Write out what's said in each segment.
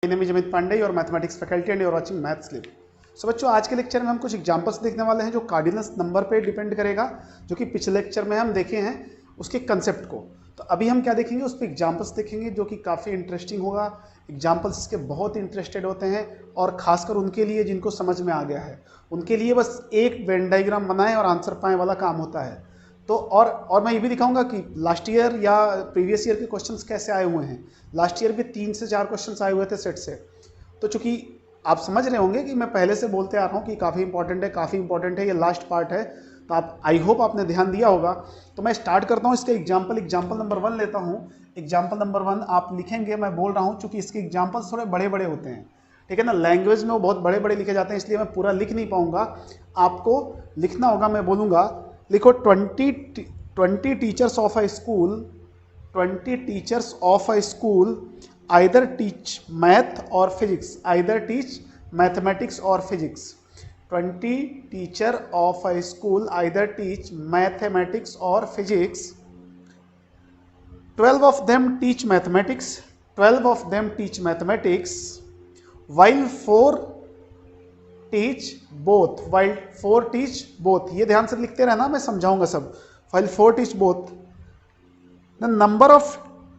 Name is Amit Pande और mathematics faculty and you are watching maths live. So बच्चों, आज के लेक्चर में हम कुछ एग्जांपल्स देखने वाले हैं जो कार्डिनल्स नंबर पे डिपेंड करेगा, जो कि पिछले लेक्चर में हम देखे हैं उसके कंसेप्ट को। तो अभी हम क्या देखेंगे, उस पर एग्जाम्पल्स देखेंगे जो कि काफ़ी इंटरेस्टिंग होगा। एग्जाम्पल्स इसके बहुत इंटरेस्टेड होते हैं और खासकर उनके लिए जिनको समझ में आ गया है, उनके लिए बस एक वेन डायग्राम बनाएं और आंसर पाएं वाला काम होता है। तो और मैं ये भी दिखाऊंगा कि लास्ट ईयर या प्रीवियस ईयर के क्वेश्चंस कैसे आए हुए हैं। लास्ट ईयर भी 3 से 4 क्वेश्चंस आए हुए थे सेट से। तो चूंकि आप समझ रहे होंगे कि मैं पहले से बोलते आ रहा हूँ कि काफ़ी इंपॉर्टेंट है, ये लास्ट पार्ट है, तो आप आई होप आपने ध्यान दिया होगा। तो मैं स्टार्ट करता हूँ इसके एग्जाम्पल नंबर 1 लेता हूँ। एग्जाम्पल नंबर 1 आप लिखेंगे, मैं बोल रहा हूँ चूंकि इसके एग्जाम्पल्स थोड़े बड़े बड़े होते हैं, ठीक है ना। लैंग्वेज में वो बहुत बड़े बड़े लिखे जाते हैं, इसलिए मैं पूरा लिख नहीं पाऊंगा, आपको लिखना होगा। मैं बोलूँगा लिखो 20 teachers of a school, 20 teachers of a school either teach math or physics, either teach mathematics or physics. 20 teacher of a school either teach mathematics or physics. 12 of them teach mathematics, 12 of them teach mathematics, while 4 teach both, while 4 teach both. ये ध्यान से लिखते रहना, मैं समझाऊंगा सब। while 4 teach both. The number of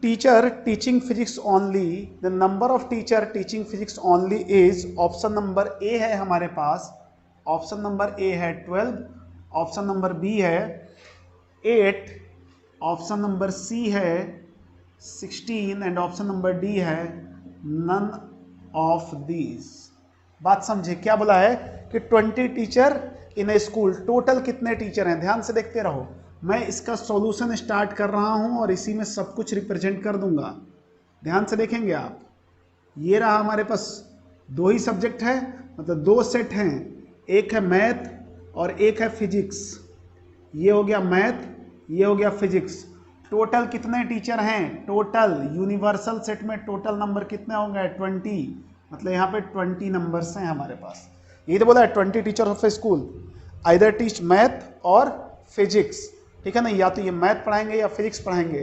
teacher teaching physics only, the number of teacher teaching physics only is, option number A है हमारे पास, ऑप्शन नंबर ए है 12, ऑप्शन नंबर बी है 8, ऑप्शन नंबर सी है 16 एंड ऑप्शन नंबर डी है none of these. बात समझे, क्या बोला है कि 20 टीचर इन ए स्कूल, टोटल कितने टीचर हैं, ध्यान से देखते रहो। मैं इसका सॉल्यूशन स्टार्ट कर रहा हूं और इसी में सब कुछ रिप्रेजेंट कर दूंगा, ध्यान से देखेंगे आप। ये रहा हमारे पास 2 ही सब्जेक्ट है, मतलब 2 सेट हैं, एक है मैथ और एक है फिजिक्स। ये हो गया मैथ, ये हो गया फिजिक्स। टोटल कितने टीचर हैं, टोटल यूनिवर्सल सेट में टोटल नंबर कितने होंगे 20, मतलब यहाँ पे 20 नंबर्स हैं हमारे पास। ये तो बोला है 20 teacher of A school either teach math और फिजिक्स, ठीक है ना, या तो ये मैथ पढ़ाएंगे या फिजिक्स पढ़ाएंगे।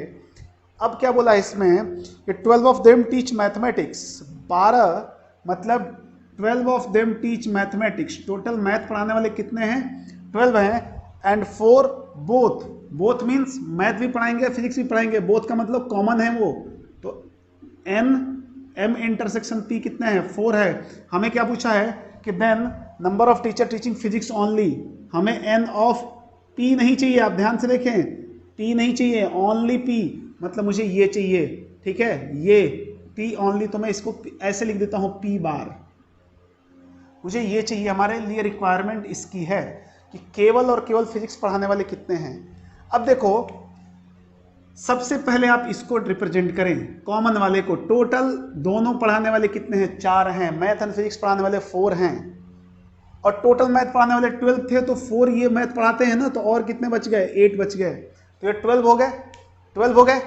अब क्या बोला है इसमें कि 12 ऑफ देम टीच मैथमेटिक्स, 12 मतलब 12 of them teach mathematics, total math पढ़ाने वाले कितने हैं 12 हैं। And 4 both, both means math भी पढ़ाएंगे फिजिक्स भी पढ़ाएंगे, बोथ का मतलब कॉमन है वो, तो एन एम इंटरसेक्शन पी कितने हैं 4 है। हमें क्या पूछा है कि then number of teacher teaching physics only, हमें एन ऑफ पी नहीं चाहिए, आप ध्यान से देखें, टी नहीं चाहिए, ओनली पी, मतलब मुझे ये चाहिए, ठीक है, ये पी ओनली, तो मैं इसको ऐसे लिख देता हूं पी बार, मुझे ये चाहिए। हमारे लिए रिक्वायरमेंट इसकी है कि केवल और केवल फिजिक्स पढ़ाने वाले कितने हैं। अब देखो, सबसे पहले आप इसको रिप्रेजेंट करें, कॉमन वाले को। टोटल दोनों पढ़ाने वाले कितने हैं 4 हैं, मैथ एंड फिजिक्स पढ़ाने वाले 4 हैं, और टोटल मैथ पढ़ाने वाले 12 थे, तो 4 ये मैथ पढ़ाते हैं ना, तो और कितने बच गए 8 बच गए, तो ये 12 हो गए, 12 हो गए।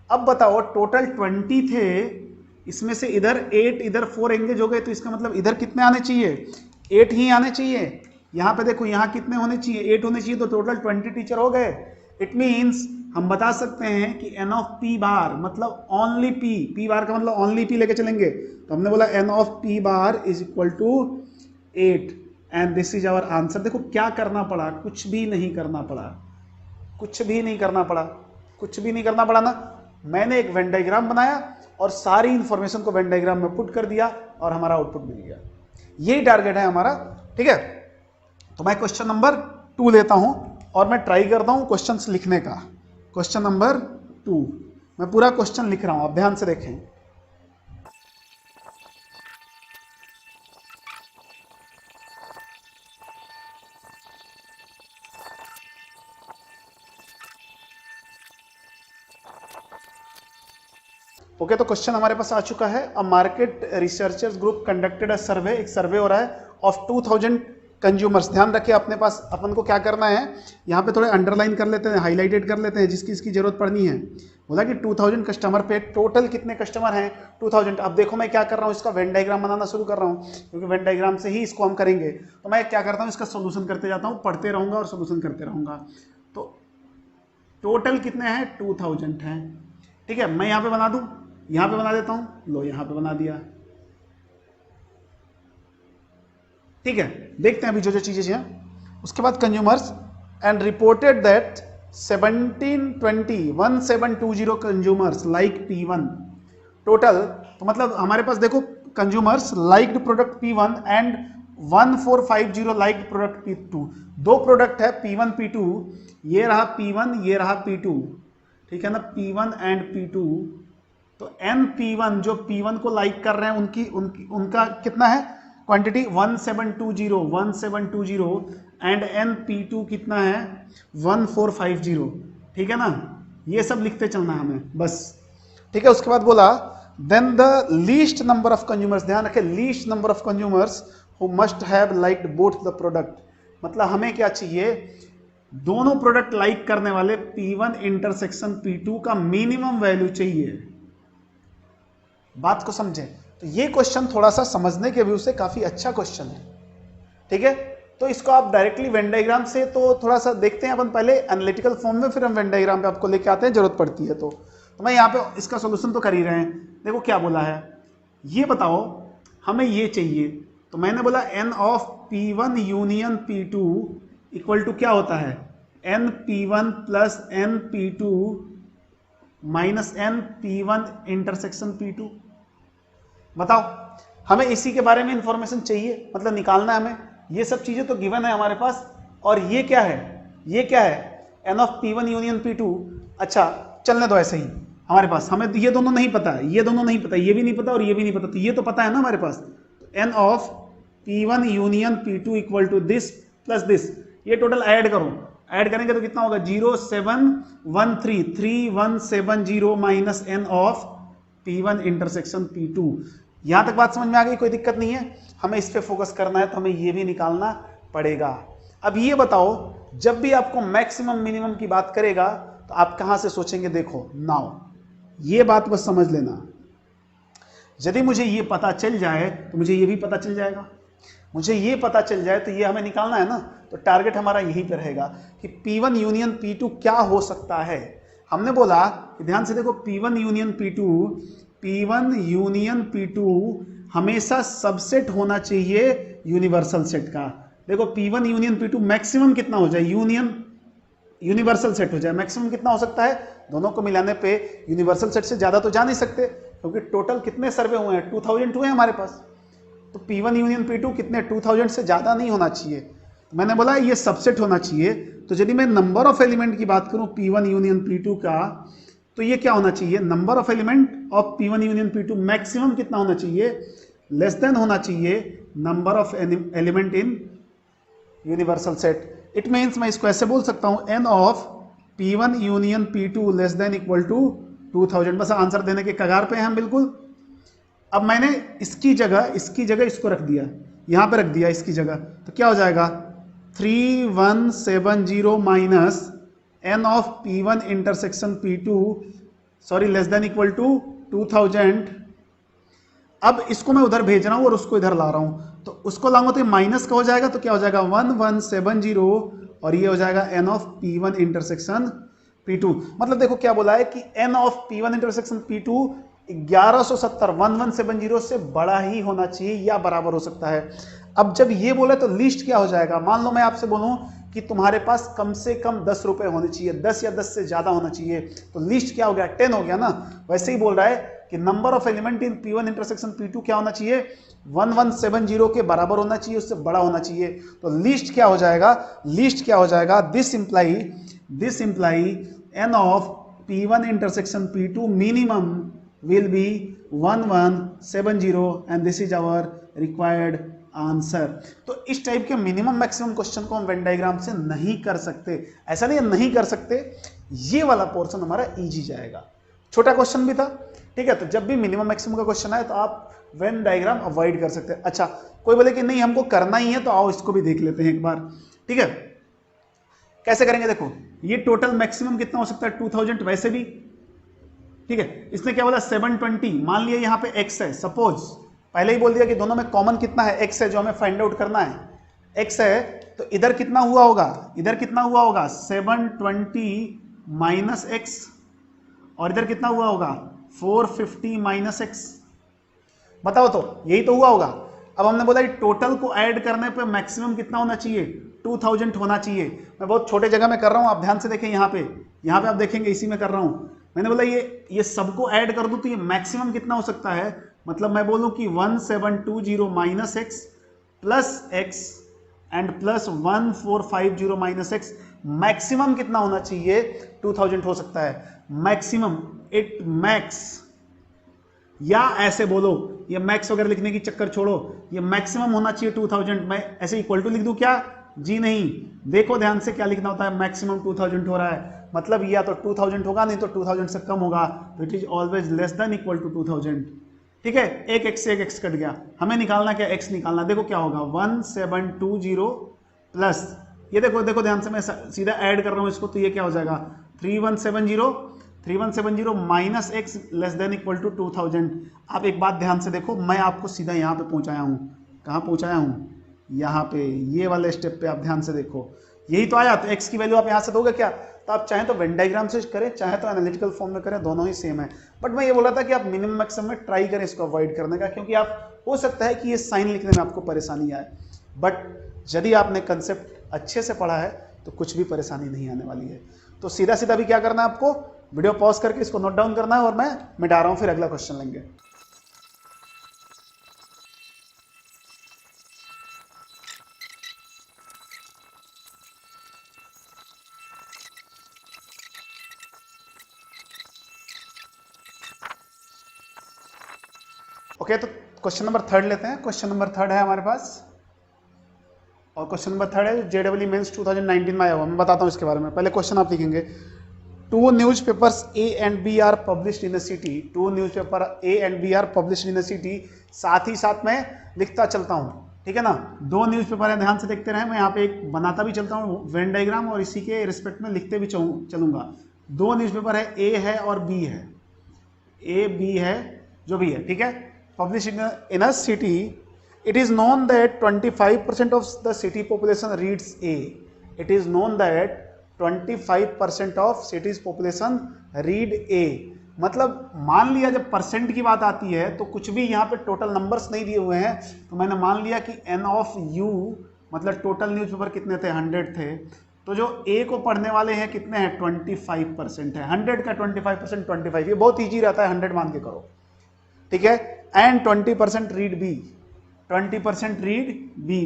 अब बताओ टोटल 20 थे, इसमें से इधर 8 इधर 4 एंगेज हो गए, तो इसका मतलब इधर कितने आने चाहिए 8 ही आने चाहिए। यहाँ पे देखो, यहाँ कितने होने चाहिए 8 होने चाहिए, तो टोटल 20 टीचर हो गए। इट मीन्स हम बता सकते हैं कि एन ऑफ पी बार मतलब ओनली पी, पी बार का मतलब ओनली पी लेके चलेंगे, तो हमने बोला n of P bar is equal to 8 and this is our answer. देखो क्या करना पड़ा, कुछ भी नहीं करना पड़ा, कुछ भी नहीं करना पड़ा, कुछ भी नहीं करना पड़ा ना। मैंने एक वेन डायग्राम बनाया और सारी इंफॉर्मेशन को वेन डायग्राम में पुट कर दिया और हमारा आउटपुट मिल गया। यही टारगेट है हमारा, ठीक है। तो मैं क्वेश्चन नंबर 2 लेता हूं और मैं ट्राई करता हूं क्वेश्चंस लिखने का। क्वेश्चन नंबर 2, मैं पूरा क्वेश्चन लिख रहा हूं, आप ध्यान से देखें। ओके, तो क्वेश्चन हमारे पास आ चुका है। A market researchers group conducted a survey, एक सर्वे हो रहा है ऑफ 2000 कंज्यूमर्स। ध्यान रखिए, अपने पास अपन को क्या करना है, यहाँ पे थोड़े अंडरलाइन कर लेते हैं, हाईलाइटेड कर लेते हैं, जिसकी इसकी जरूरत पड़नी है। बोला कि 2000 कस्टमर पे टोटल कितने कस्टमर हैं 2000। अब देखो मैं क्या कर रहा हूँ, इसका वेन डायग्राम बनाना शुरू कर रहा हूँ, क्योंकि वेन डायग्राम से ही इसको हम करेंगे। तो मैं क्या करता हूँ, इसका सोल्यूशन करते जाता हूँ, पढ़ते रहूँगा और सोल्यूशन करते रहूँगा। तो टोटल कितने हैं 2000 हैं, ठीक है। मैं यहाँ पे बना दूँ, यहाँ पे बना देता हूँ, लो यहाँ पे बना दिया, ठीक है, देखते हैं अभी जो जो चीजें हैं। उसके बाद consumers and reported that 1720 consumers like P1 total. तो मतलब हमारे पास देखो consumers liked product P1 and 1450 liked product P2। दो प्रोडक्ट है P1 P2, ये रहा P1 ये रहा P2, ठीक है ना, P1 एंड P2। तो NP1 जो P1 को लाइक कर रहे हैं उनका कितना है क्वांटिटी 1720 एंड NP2 कितना है 1450, ठीक है ना, ये सब लिखते चलना हमें बस, ठीक है। उसके बाद बोला then the least number of consumers, ध्यान रखें least number of consumers who must have liked both the product. मतलब हमें क्या चाहिए, दोनों प्रोडक्ट लाइक करने वाले P1 इंटरसेक्शन P2 का मिनिमम वैल्यू चाहिए। बात को समझे, तो ये क्वेश्चन थोड़ा सा समझने के व्यू से काफी अच्छा क्वेश्चन है, ठीक है। तो इसको आप डायरेक्टली वेन डायग्राम से तो थोड़ा सा देखते हैं अपन पहले एनालिटिकल फॉर्म में, फिर हम वेन डायग्राम पे आपको लेके आते हैं, जरूरत पड़ती है तो मैं यहाँ पे इसका सोल्यूशन तो कर ही रहे हैं। देखो क्या बोला है, ये बताओ हमें ये चाहिए, तो मैंने बोला n of P1 union P2 equal to क्या होता है NP1 plus NP2 minus NP1 intersection P2। बताओ, हमें इसी के बारे में इंफॉर्मेशन चाहिए, मतलब निकालना है हमें। ये सब चीजें तो गिवन है हमारे पास, और ये क्या है, ये क्या है n of P1 union P2। अच्छा चलने दो ऐसे ही, हमारे पास हमें ये दोनों नहीं पता है, ये दोनों नहीं पता, ये भी नहीं पता और ये भी नहीं पता, तो ये तो पता है ना हमारे पास। तो n of P1 union P2 equal to this plus this, ये टोटल ऐड करो, ऐड करेंगे तो कितना होगा 3170 minus n of P1 intersection P2। यहां तक बात समझ में आ गई, कोई दिक्कत नहीं है। हमें इस पे फोकस करना है तो हमें ये भी निकालना पड़ेगा। अब ये बताओ, जब भी आपको मैक्सिमम मिनिमम की बात करेगा तो आप कहां से सोचेंगे, देखो नाउ ये बात बस समझ लेना, यदि मुझे ये पता चल जाए तो मुझे ये भी पता चल जाएगा, मुझे ये पता चल जाए तो ये हमें निकालना है ना, तो टारगेट हमारा यहीं पे रहेगा कि P1 यूनियन P2 क्या हो सकता है। हमने बोला कि ध्यान से देखो P1 यूनियन P2 हमेशा सबसेट होना चाहिए यूनिवर्सल सेट का। देखो P1 यूनियन P2 मैक्सिमम कितना हो जाए, यूनिवर्सल सेट हो जाए, मैक्सिमम कितना हो सकता है, दोनों को मिलाने पे यूनिवर्सल सेट से ज्यादा तो जा नहीं सकते, क्योंकि टोटल कितने सर्वे हुए हैं 2000 हुए हैं हमारे पास। तो P1 यूनियन P2 कितने 2000 से ज्यादा नहीं होना चाहिए। तो मैंने बोला ये सबसेट होना चाहिए, तो यदि मैं नंबर ऑफ एलिमेंट की बात करूं P1 यूनियन P2 का, तो ये क्या होना चाहिए, number of element of P1 union P2 maximum कितना होना चाहिए, लेस देन होना चाहिए number of element in universal set. It means मैं इसको ऐसे बोल सकता हूं n of P1 union P2 less than equal to 2000। बस आंसर देने के कगार पे हैं हम बिल्कुल। अब मैंने इसकी जगह इसको रख दिया, यहां पे रख दिया इसकी जगह, तो क्या हो जाएगा 3170 minus n of P1 intersection P2 sorry less than equal to 2000। अब इसको मैं उधर भेज रहा हूं और उसको इधर ला रहा हूं, तो उसको लाऊंगा तो माइनस का हो जाएगा, तो क्या हो जाएगा 1170 और ये हो जाएगा n of P1 intersection P2। मतलब देखो क्या बोला है कि n of P1 intersection P2 1170 से बड़ा ही होना चाहिए या बराबर हो सकता है। अब जब ये बोले तो लिस्ट क्या हो जाएगा, मान लो मैं आपसे बोलूं कि तुम्हारे पास कम से कम 10 रुपए होने चाहिए, 10 या 10 से ज्यादा होना चाहिए, तो लिस्ट क्या हो गया 10 हो गया ना। वैसे ही बोल रहा है कि number of element in P1 intersection P2 क्या होना चाहिए 1170 के बराबर होना चाहिए, उससे बड़ा होना चाहिए। तो लिस्ट क्या हो जाएगा, this imply n of P1 intersection P2 minimum will be 1170 and this is our required answer. तो इस टाइप के मिनिमम मैक्सिमम क्वेश्चन को हम वेन डायग्राम से नहीं कर सकते, ऐसा नहीं कर सकते, ये वाला पोर्शन हमारा इजी जाएगा। छोटा क्वेश्चन भी था, ठीक है। तो जब भी मिनिमम मैक्सिमम का क्वेश्चन आए तो आप वेन डायग्राम अवॉइड कर सकते हैं। अच्छा कोई बोले कि नहीं हमको करना ही है, तो आओ इसको भी देख लेते हैं एक बार, ठीक है। कैसे करेंगे, देखो ये टोटल मैक्सिमम कितना हो सकता है 2000 वैसे भी, ठीक है। इसने क्या बोला 720, मान लिया यहाँ पे x है, सपोज पहले ही बोल दिया कि दोनों में कॉमन कितना है x है, जो हमें फाइंड आउट करना है x है, तो इधर कितना हुआ होगा 720 माइनस x, और इधर कितना हुआ होगा 450 माइनस x। बताओ तो यही तो हुआ होगा। अब हमने बोला टोटल को ऐड करने पे मैक्सिमम कितना होना चाहिए, 2000 होना चाहिए। मैं बहुत छोटे जगह में कर रहा हूं, आप ध्यान से देखें, यहाँ पे आप देखेंगे इसी में कर रहा हूं। मैंने बोला ये सबको ऐड कर दूं तो ये मैक्सिमम कितना हो सकता है, मतलब मैं बोलूं कि 1720 minus x plus x and plus 1450 minus x, maximum कितना होना चाहिए, 2000 हो सकता है मैक्सिमम, इट मैक्स, या ऐसे बोलो, ये मैक्स वगैरह लिखने की चक्कर छोड़ो, ये मैक्सिमम होना चाहिए 2000। मैं ऐसे इक्वल टू लिख दूं क्या, जी नहीं, देखो ध्यान से क्या लिखना होता है, मैक्सिमम 2000 हो रहा है, मतलब या तो 2000 होगा, नहीं तो 2000 से कम होगा, तो it is always less than equal to 2000। ठीक है, एक एक्स से एक एक्स कट गया, हमें निकालना क्या, एक्स निकालना। देखो क्या होगा, 1720 प्लस, ये देखो देखो ध्यान से, मैं सीधा ऐड कर रहा हूं इसको, तो ये क्या हो जाएगा 3170 minus x less than equal to 2000। आप एक बात ध्यान से देखो, मैं आपको सीधा यहाँ पे पहुंचाया हूँ, कहाँ पहुंचाया हूँ, यहाँ पे, ये वाले स्टेप पे आप ध्यान से देखो, यही तो आया। तो एक्स की वैल्यू आप यहाँ से दोगे क्या, तो आप चाहे तो वेन डायग्राम से करें, चाहे तो एनालिटिकल फॉर्म में करें, दोनों ही सेम है। बट मैं ये बोला था कि आप मिनिमम मैक्सिमम में ट्राई करें इसको अवॉइड करने का, क्योंकि आप हो सकता है कि ये साइन लिखने में आपको परेशानी आए, बट यदि आपने कंसेप्ट अच्छे से पढ़ा है तो कुछ भी परेशानी नहीं आने वाली है। तो सीधा सीधा भी क्या करना है आपको, वीडियो पॉज करके इसको नोट डाउन करना है, और मैं मिटा रहा हूं, फिर अगला क्वेश्चन लेंगे। ओके, तो क्वेश्चन नंबर 3 लेते हैं। क्वेश्चन नंबर 3 है हमारे पास, और क्वेश्चन नंबर 3 है JEE मेंस 2019 में आया हुआ। मैं बताता हूँ इसके बारे में। पहले क्वेश्चन आप लिखेंगे, 2 newspapers A and B are published in a city। 2 newspaper A and B are published in a city। साथ ही साथ मैं लिखता चलता हूँ, ठीक है ना, 2 न्यूज़पेपर है, ध्यान से देखते रहे, मैं यहाँ पे एक बनाता भी चलता हूँ वेन डायग्राम, और इसी के रिस्पेक्ट में लिखते भी चलूंगा। 2 न्यूज़पेपर है, A है और B है, A B है, जो भी है, ठीक है। Publish in a city, it is known that 25% of the city population reads A। it is known that 25% of city's population read A। मतलब मान लिया जब परसेंट की बात आती है तो कुछ भी यहाँ पे टोटल नंबर्स नहीं दिए हुए हैं, तो मैंने मान लिया कि N ऑफ U मतलब टोटल न्यूज़पेपर कितने थे, 100 थे, तो जो A को पढ़ने वाले हैं कितने हैं, 25% है। 100 का 25%, 25, ये बहुत ईजी रहता है, 100 मान के करो, ठीक है। And 20% read B, 20% read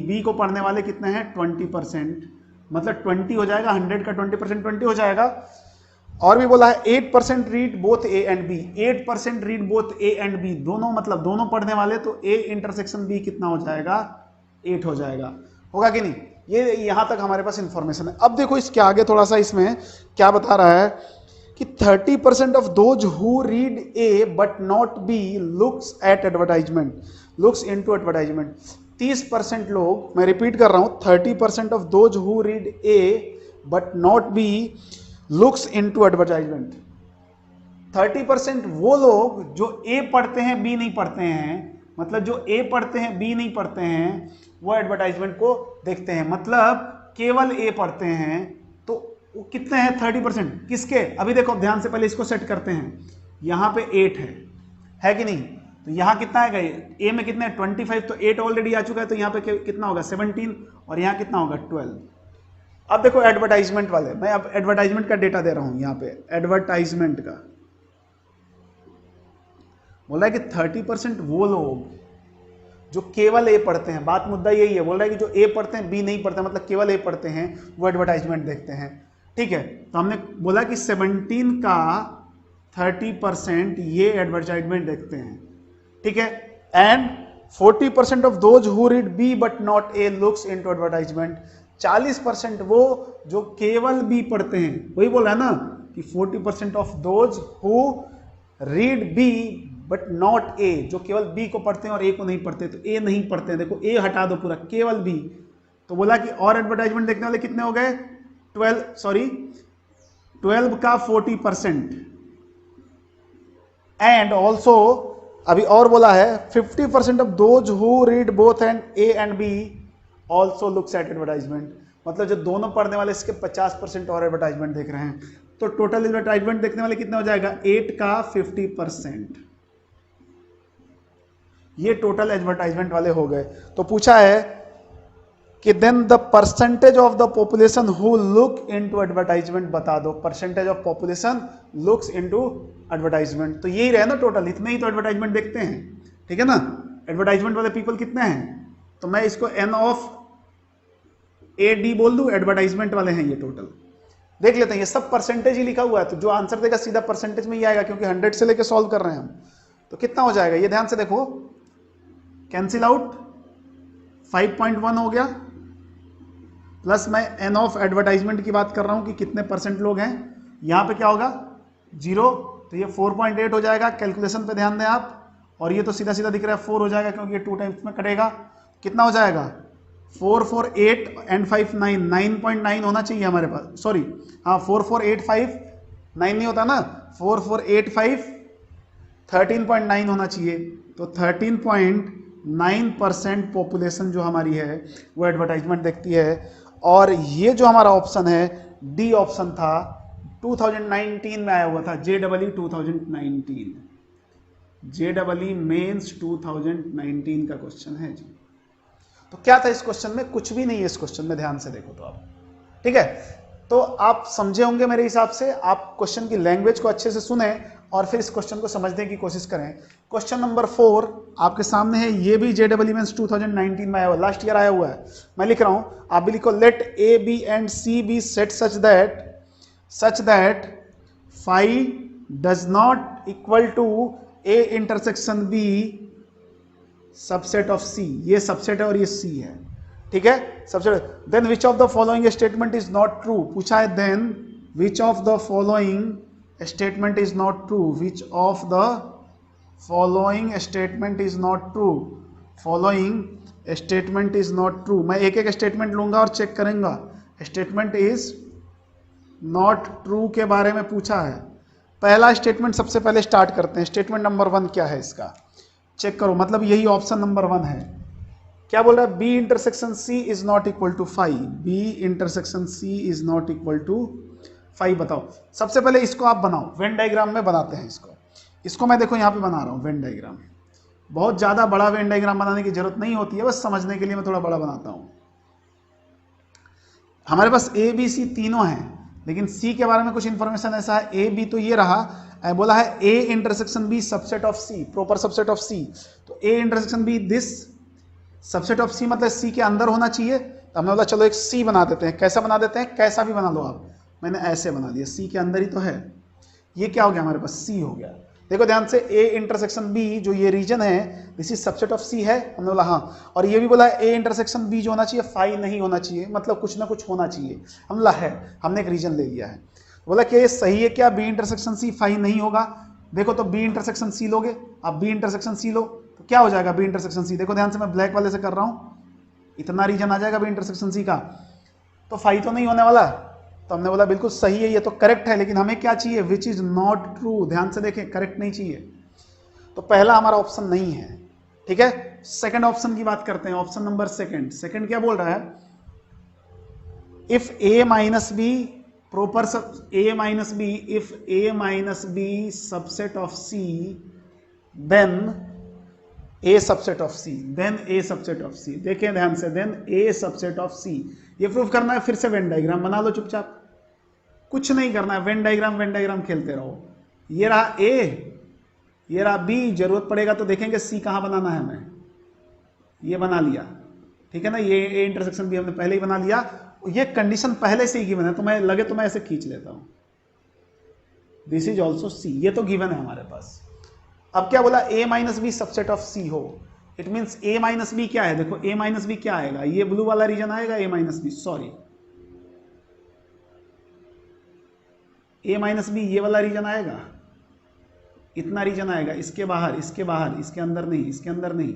B को पढ़ने वाले कितने हैं, 20%, मतलब 20 हो जाएगा, 100 का 20% 20 हो जाएगा। और भी बोला है 8% read both A and B, 8% read both A and B, दोनों मतलब दोनों पढ़ने वाले, तो ए इंटरसेक्शन बी कितना हो जाएगा, 8 हो जाएगा, होगा कि नहीं। ये यहां तक हमारे पास इंफॉर्मेशन है। अब देखो इसके आगे थोड़ा सा इसमें क्या बता रहा है कि 30% of those who read A but not be looks at advertisement, looks into advertisement. 30% लोग, मैं रिपीट कर रहा हूं, 30% of those who read A but not be looks into advertisement. 30% वो लोग जो ए पढ़ते हैं बी नहीं पढ़ते हैं, मतलब जो ए पढ़ते हैं बी नहीं पढ़ते हैं, वो एडवर्टाइजमेंट को देखते हैं, मतलब केवल ए पढ़ते हैं। तो वो कितने हैं, 30%, किसके, अभी देखो ध्यान से, पहले इसको सेट करते हैं। यहां पे 8 है कि नहीं, तो यहाँ कितना है, ए में कितना है 25, तो 8 ऑलरेडी आ चुका है, तो यहाँ पे कितना होगा 17, और यहाँ कितना होगा 12। अब देखो एडवर्टाइजमेंट वाले, मैं अब एडवर्टाइजमेंट का डेटा दे रहा हूं यहाँ पे, एडवर्टाइजमेंट का बोल रहा है कि 30% वो लोग जो केवल ए पढ़ते हैं, बात मुद्दा यही है, बोल रहा है कि जो ए पढ़ते हैं बी नहीं पढ़ते, मतलब केवल ए पढ़ते हैं, वो एडवर्टाइजमेंट देखते हैं, ठीक है। तो हमने बोला कि 17 का 30% ये एडवर्टाइजमेंट देखते हैं, ठीक है। And 40% of those who read B but not A looks into advertisement. 40% वो जो केवल बी पढ़ते हैं, वही बोला है ना कि 40% of those who read B but not A, जो केवल बी को पढ़ते हैं और ए को नहीं पढ़ते, तो ए नहीं पढ़ते हैं, देखो ए हटा दो पूरा, केवल बी। तो बोला कि और एडवर्टाइजमेंट देखने वाले कितने हो गए, 12 का 40%। एंड ऑल्सो अभी और बोला है 50% of those who read both and A and B also looks at advertisement, मतलब जो दोनों पढ़ने वाले इसके 50% और एडवर्टाइजमेंट देख रहे हैं। तो टोटल एडवर्टाइजमेंट देखने वाले कितना हो जाएगा, 8 का 50%। ये टोटल एडवर्टाइजमेंट वाले हो गए। तो पूछा है कि then the percentage of the population who look into advertisement बता दो, percentage of population looks into advertisement. तो यही रहे ना टोटल, इतने ही तो एडवर्टाइजमेंट देखते हैं, ठीक है ना। एडवर्टाइजमेंट वाले पीपल कितने हैं, तो मैं इसको एन ऑफ ए डी बोल दूं, एडवर्टाइजमेंट वाले हैं ये टोटल। देख लेते हैं, ये सब परसेंटेज ही लिखा हुआ है, तो जो आंसर देगा सीधा परसेंटेज में ही आएगा, क्योंकि 100 से लेके सॉल्व कर रहे हैं हम। तो कितना हो जाएगा, ये ध्यान से देखो, कैंसिल आउट 5.1 हो गया, प्लस मैं एन ऑफ एडवर्टाइजमेंट की बात कर रहा हूं कि कितने परसेंट लोग हैं, यहां पे क्या होगा 0, तो ये 4.8 हो जाएगा। कैलकुलेशन पे ध्यान दें आप, और ये तो सीधा सीधा दिख रहा है 4 हो जाएगा, क्योंकि ये 2 टाइम्स में कटेगा। कितना हो जाएगा 4 4 8 एंड 5 9, 9.9 होना चाहिए हमारे पास, सॉरी हाँ 4 4 8 5 9 नहीं होता ना, 4 4 8 5 13.9 होना चाहिए। तो 13.9% पॉपुलेशन जो हमारी है वो एडवर्टाइजमेंट देखती है। और ये जो हमारा ऑप्शन है डी ऑप्शन था, 2019 में आया हुआ था, JEE 2019, JEE मेंस 2019 का क्वेश्चन है जी। तो क्या था इस क्वेश्चन में, कुछ भी नहीं है इस क्वेश्चन में, ध्यान से देखो तो आप, ठीक है। तो आप समझे होंगे मेरे हिसाब से, आप क्वेश्चन की लैंग्वेज को अच्छे से सुने और फिर इस क्वेश्चन को समझने की कोशिश करें। क्वेश्चन नंबर 4 आपके सामने है, ये भी JEE मेंस 2019 में आया हुआ, लास्ट ईयर आया हुआ है। मैं लिख रहा हूं, आप भी लिखो, let A, B and C be set such that phi does not equal to A intersection B subset of C। ये सबसेट है और ये C है, ठीक है, subset. Then which of the following statement is not true, पूछा है then which of the following statement is not true, which of the following statement is not true, following statement is not true. मैं एक एक statement लूंगा और check करेंगे, statement is not true के बारे में पूछा है। पहला स्टेटमेंट सबसे पहले स्टार्ट करते हैं, स्टेटमेंट नंबर 1 क्या है इसका, चेक करो, मतलब यही ऑप्शन नंबर 1 है। क्या बोल रहा है, B intersection C is not equal to 5, B intersection C is not equal to 5। बताओ, सबसे पहले इसको आप बनाओ, वेन डायग्राम में बनाते हैं इसको मैं देखो यहाँ पे बना रहा हूँ वेन डायग्राम। बहुत ज़्यादा बड़ा वेन डायग्राम बनाने की जरूरत नहीं होती है, बस समझने के लिए मैं थोड़ा बड़ा बनाता हूँ। हमारे पास ए बी सी तीनों हैं, लेकिन सी के बारे में कुछ इंफॉर्मेशन ऐसा है, ए बी तो ये रहा, बोला है A intersection B subset of C, proper subset of C. तो A intersection B this subset of C मतलब सी के अंदर होना चाहिए। तो हमने बोला चलो एक सी बना देते हैं। कैसा बना देते हैं, कैसा भी बना लो आप, मैंने ऐसे बना दिया, सी के अंदर ही तो है। ये क्या हो गया हमारे पास, सी हो गया। देखो ध्यान से, ए इंटरसेक्शन बी जो ये रीजन है दिस इज सबसेट ऑफ सी है, हमने बोला हाँ। और ये भी बोला ए इंटरसेक्शन बी जो होना चाहिए 5 नहीं होना चाहिए, मतलब कुछ ना कुछ होना चाहिए, हम बोला है, हमने एक रीजन ले लिया है। बोला कि ये सही है क्या, बी इंटरसेक्शन सी 5 नहीं होगा। देखो तो बी इंटरसेक्शन सी लोगे, आप बी इंटरसेक्शन सी लो तो क्या हो जाएगा बी इंटरसेक्शन सी। देखो ध्यान से, मैं ब्लैक वाले से कर रहा हूँ, इतना रीजन आ जाएगा बी इंटरसेक्शन सी का, तो 5 तो नहीं होने वाला। तो हमने बोला बिल्कुल सही है, ये तो करेक्ट है, लेकिन हमें क्या चाहिए, विच इज नॉट ट्रू। ध्यान से देखें, करेक्ट नहीं चाहिए, तो पहला हमारा ऑप्शन नहीं है, ठीक है। सेकंड ऑप्शन की बात करते हैं, ऑप्शन नंबर सेकंड क्या बोल रहा है, if A minus B proper a minus b, if a minus b subset of c then a subset of c, then a subset of c। देखें ध्यान से, then a subset of c, ये proof करना है। फिर से Venn diagram बना लो चुपचाप, कुछ नहीं करना है, वेन डायग्राम खेलते रहो। ये रहा a, ये रहा b, जरूरत पड़ेगा तो देखेंगे c कहां बनाना है हमें, ये बना लिया, ठीक है ना। ये a इंटरसेक्शन b हमने पहले ही बना लिया, ये कंडीशन पहले से ही गिवन है, तो मैं लगे तो मैं ऐसे खींच लेता हूं, दिस इज ऑल्सो सी, ये तो गिवन है हमारे पास। अब क्या बोला, a minus B subset of C हो, it means a minus B क्या है, देखो a माइनस बी क्या आएगा, ये ब्लू वाला रीजन आएगा, a minus B, sorry a minus B ये वाला रीजन आएगा, इतना रीजन आएगा, इसके बाहर, इसके बाहर, इसके अंदर नहीं, इसके अंदर नहीं,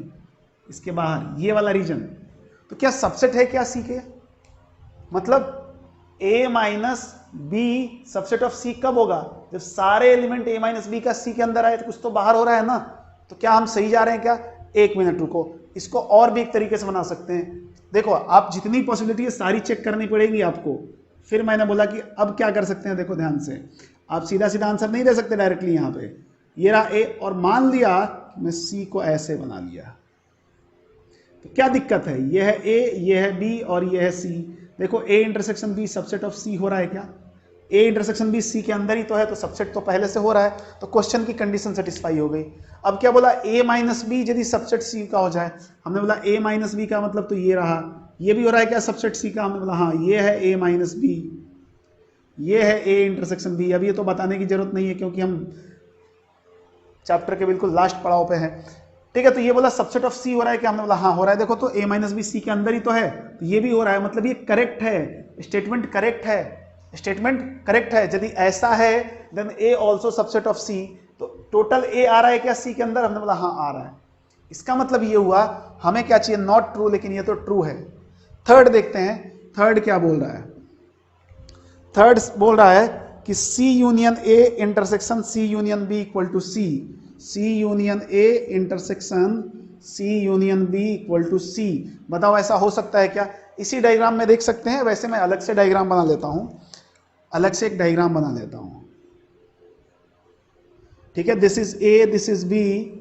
इसके बाहर, ये वाला रीजन। तो क्या सबसेट है क्या सी के, मतलब a minus B subset of c कब होगा, जब सारे एलिमेंट a माइनस बी का c के अंदर आए, तो कुछ तो बाहर हो रहा है ना। तो क्या हम सही जा रहे हैं क्या, एक मिनट रुको, इसको और भी एक तरीके से बना सकते हैं। देखो आप जितनी पॉसिबिलिटी है सारी चेक करनी पड़ेगी आपको। फिर मैंने बोला कि अब क्या कर सकते हैं, देखो ध्यान से, आप सीधा सीधा आंसर नहीं दे सकते डायरेक्टली यहाँ पे। ये रहा a, और मान लिया कि मैं सी को ऐसे बना लिया, तो क्या दिक्कत है? ये है ए, ये है बी और ये है सी। देखो A intersection B subset of C हो रहा है क्या? ए इंटरसेक्शन बी सी के अंदर ही तो है, तो सबसेट तो पहले से हो रहा है, तो क्वेश्चन की कंडीशन सेटिस्फाई हो गई। अब क्या बोला? ए माइनस बी यदि सबसेट सी का हो जाए, हमने बोला ए माइनस बी का मतलब तो ये रहा, ये भी हो रहा है क्या सबसेट सी का? हमने बोला हाँ, ये है ए माइनस बी, ये है ए इंटरसेक्शन बी। अब ये तो बताने की जरूरत नहीं है क्योंकि हम चैप्टर के बिल्कुल लास्ट पड़ाव पे है, ठीक है। तो ये बोला सबसेट ऑफ सी हो रहा है क्या? हमने बोला हाँ हो रहा है। देखो तो ए माइनस बी सी के अंदर ही तो है, तो ये भी हो रहा है, मतलब ये करेक्ट है, स्टेटमेंट करेक्ट है, स्टेटमेंट करेक्ट है। यदि ऐसा है then A also subset of C, तो टोटल ए आ रहा है क्या सी के अंदर? हमने बोला हाँ आ रहा है। इसका मतलब ये हुआ हमें क्या चाहिए? नॉट ट्रू, लेकिन ये तो ट्रू है। थर्ड देखते हैं, थर्ड क्या बोल रहा है? थर्ड बोल रहा है कि C union A intersection C union B equal to C, C union A intersection C union B equal to C. बताओ ऐसा हो सकता है क्या? इसी डायग्राम में देख सकते हैं, वैसे मैं अलग से डायग्राम बना लेता हूं, अलग से एक डायग्राम बना लेता हूं, ठीक है। This is A, this is B.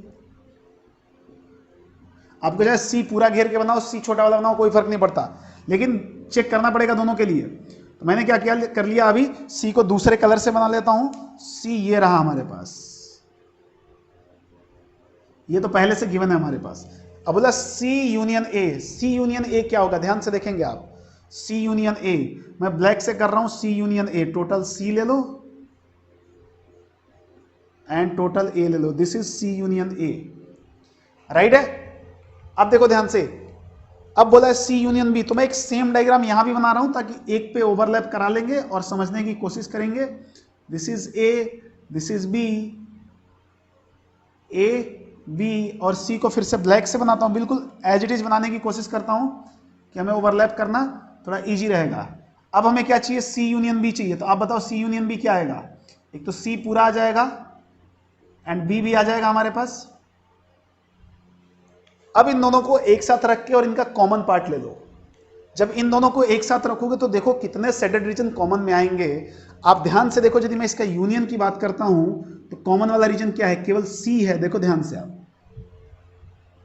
आपको चाहे सी पूरा घेर के बनाओ, सी छोटा वाला बनाओ, कोई फर्क नहीं पड़ता, लेकिन चेक करना पड़ेगा दोनों के लिए। तो मैंने क्या किया, कर लिया, अभी सी को दूसरे कलर से बना लेता हूं। सी ये रहा हमारे पास, ये तो पहले से गिवन है हमारे पास। अब बोला सी यूनियन ए, सी यूनियन ए क्या होगा? ध्यान से देखेंगे आप, सी यूनियन ए, मैं ब्लैक से कर रहा हूं, सी यूनियन ए, टोटल सी ले लो एंड टोटल ए ले लो, this is C union A, right है। अब देखो ध्यान से, अब बोला है सी यूनियन बी, तो मैं एक सेम डायग्राम यहां भी बना रहा हूं ताकि एक पे ओवरलैप करा लेंगे और समझने की कोशिश करेंगे। This is A, this is B, A B और सी को फिर से ब्लैक से बनाता हूं, बिल्कुल एज इट इज बनाने की कोशिश करता हूं कि हमें ओवरलैप करना थोड़ा इजी रहेगा। अब हमें क्या चाहिए? सी यूनियन बी चाहिए। तो आप बताओ सी यूनियन बी क्या आएगा? एक तो सी पूरा आ जाएगा एंड बी भी आ जाएगा हमारे पास। अब इन दोनों को एक साथ रख के और इनका कॉमन पार्ट ले लो। जब इन दोनों को एक साथ रखोगे तो देखो कितने शेडेड रीजन कॉमन में आएंगे। आप ध्यान से देखो, यदि मैं इसका यूनियन की बात करता हूं तो कॉमन वाला रीजन क्या है? केवल सी है। देखो ध्यान से आप,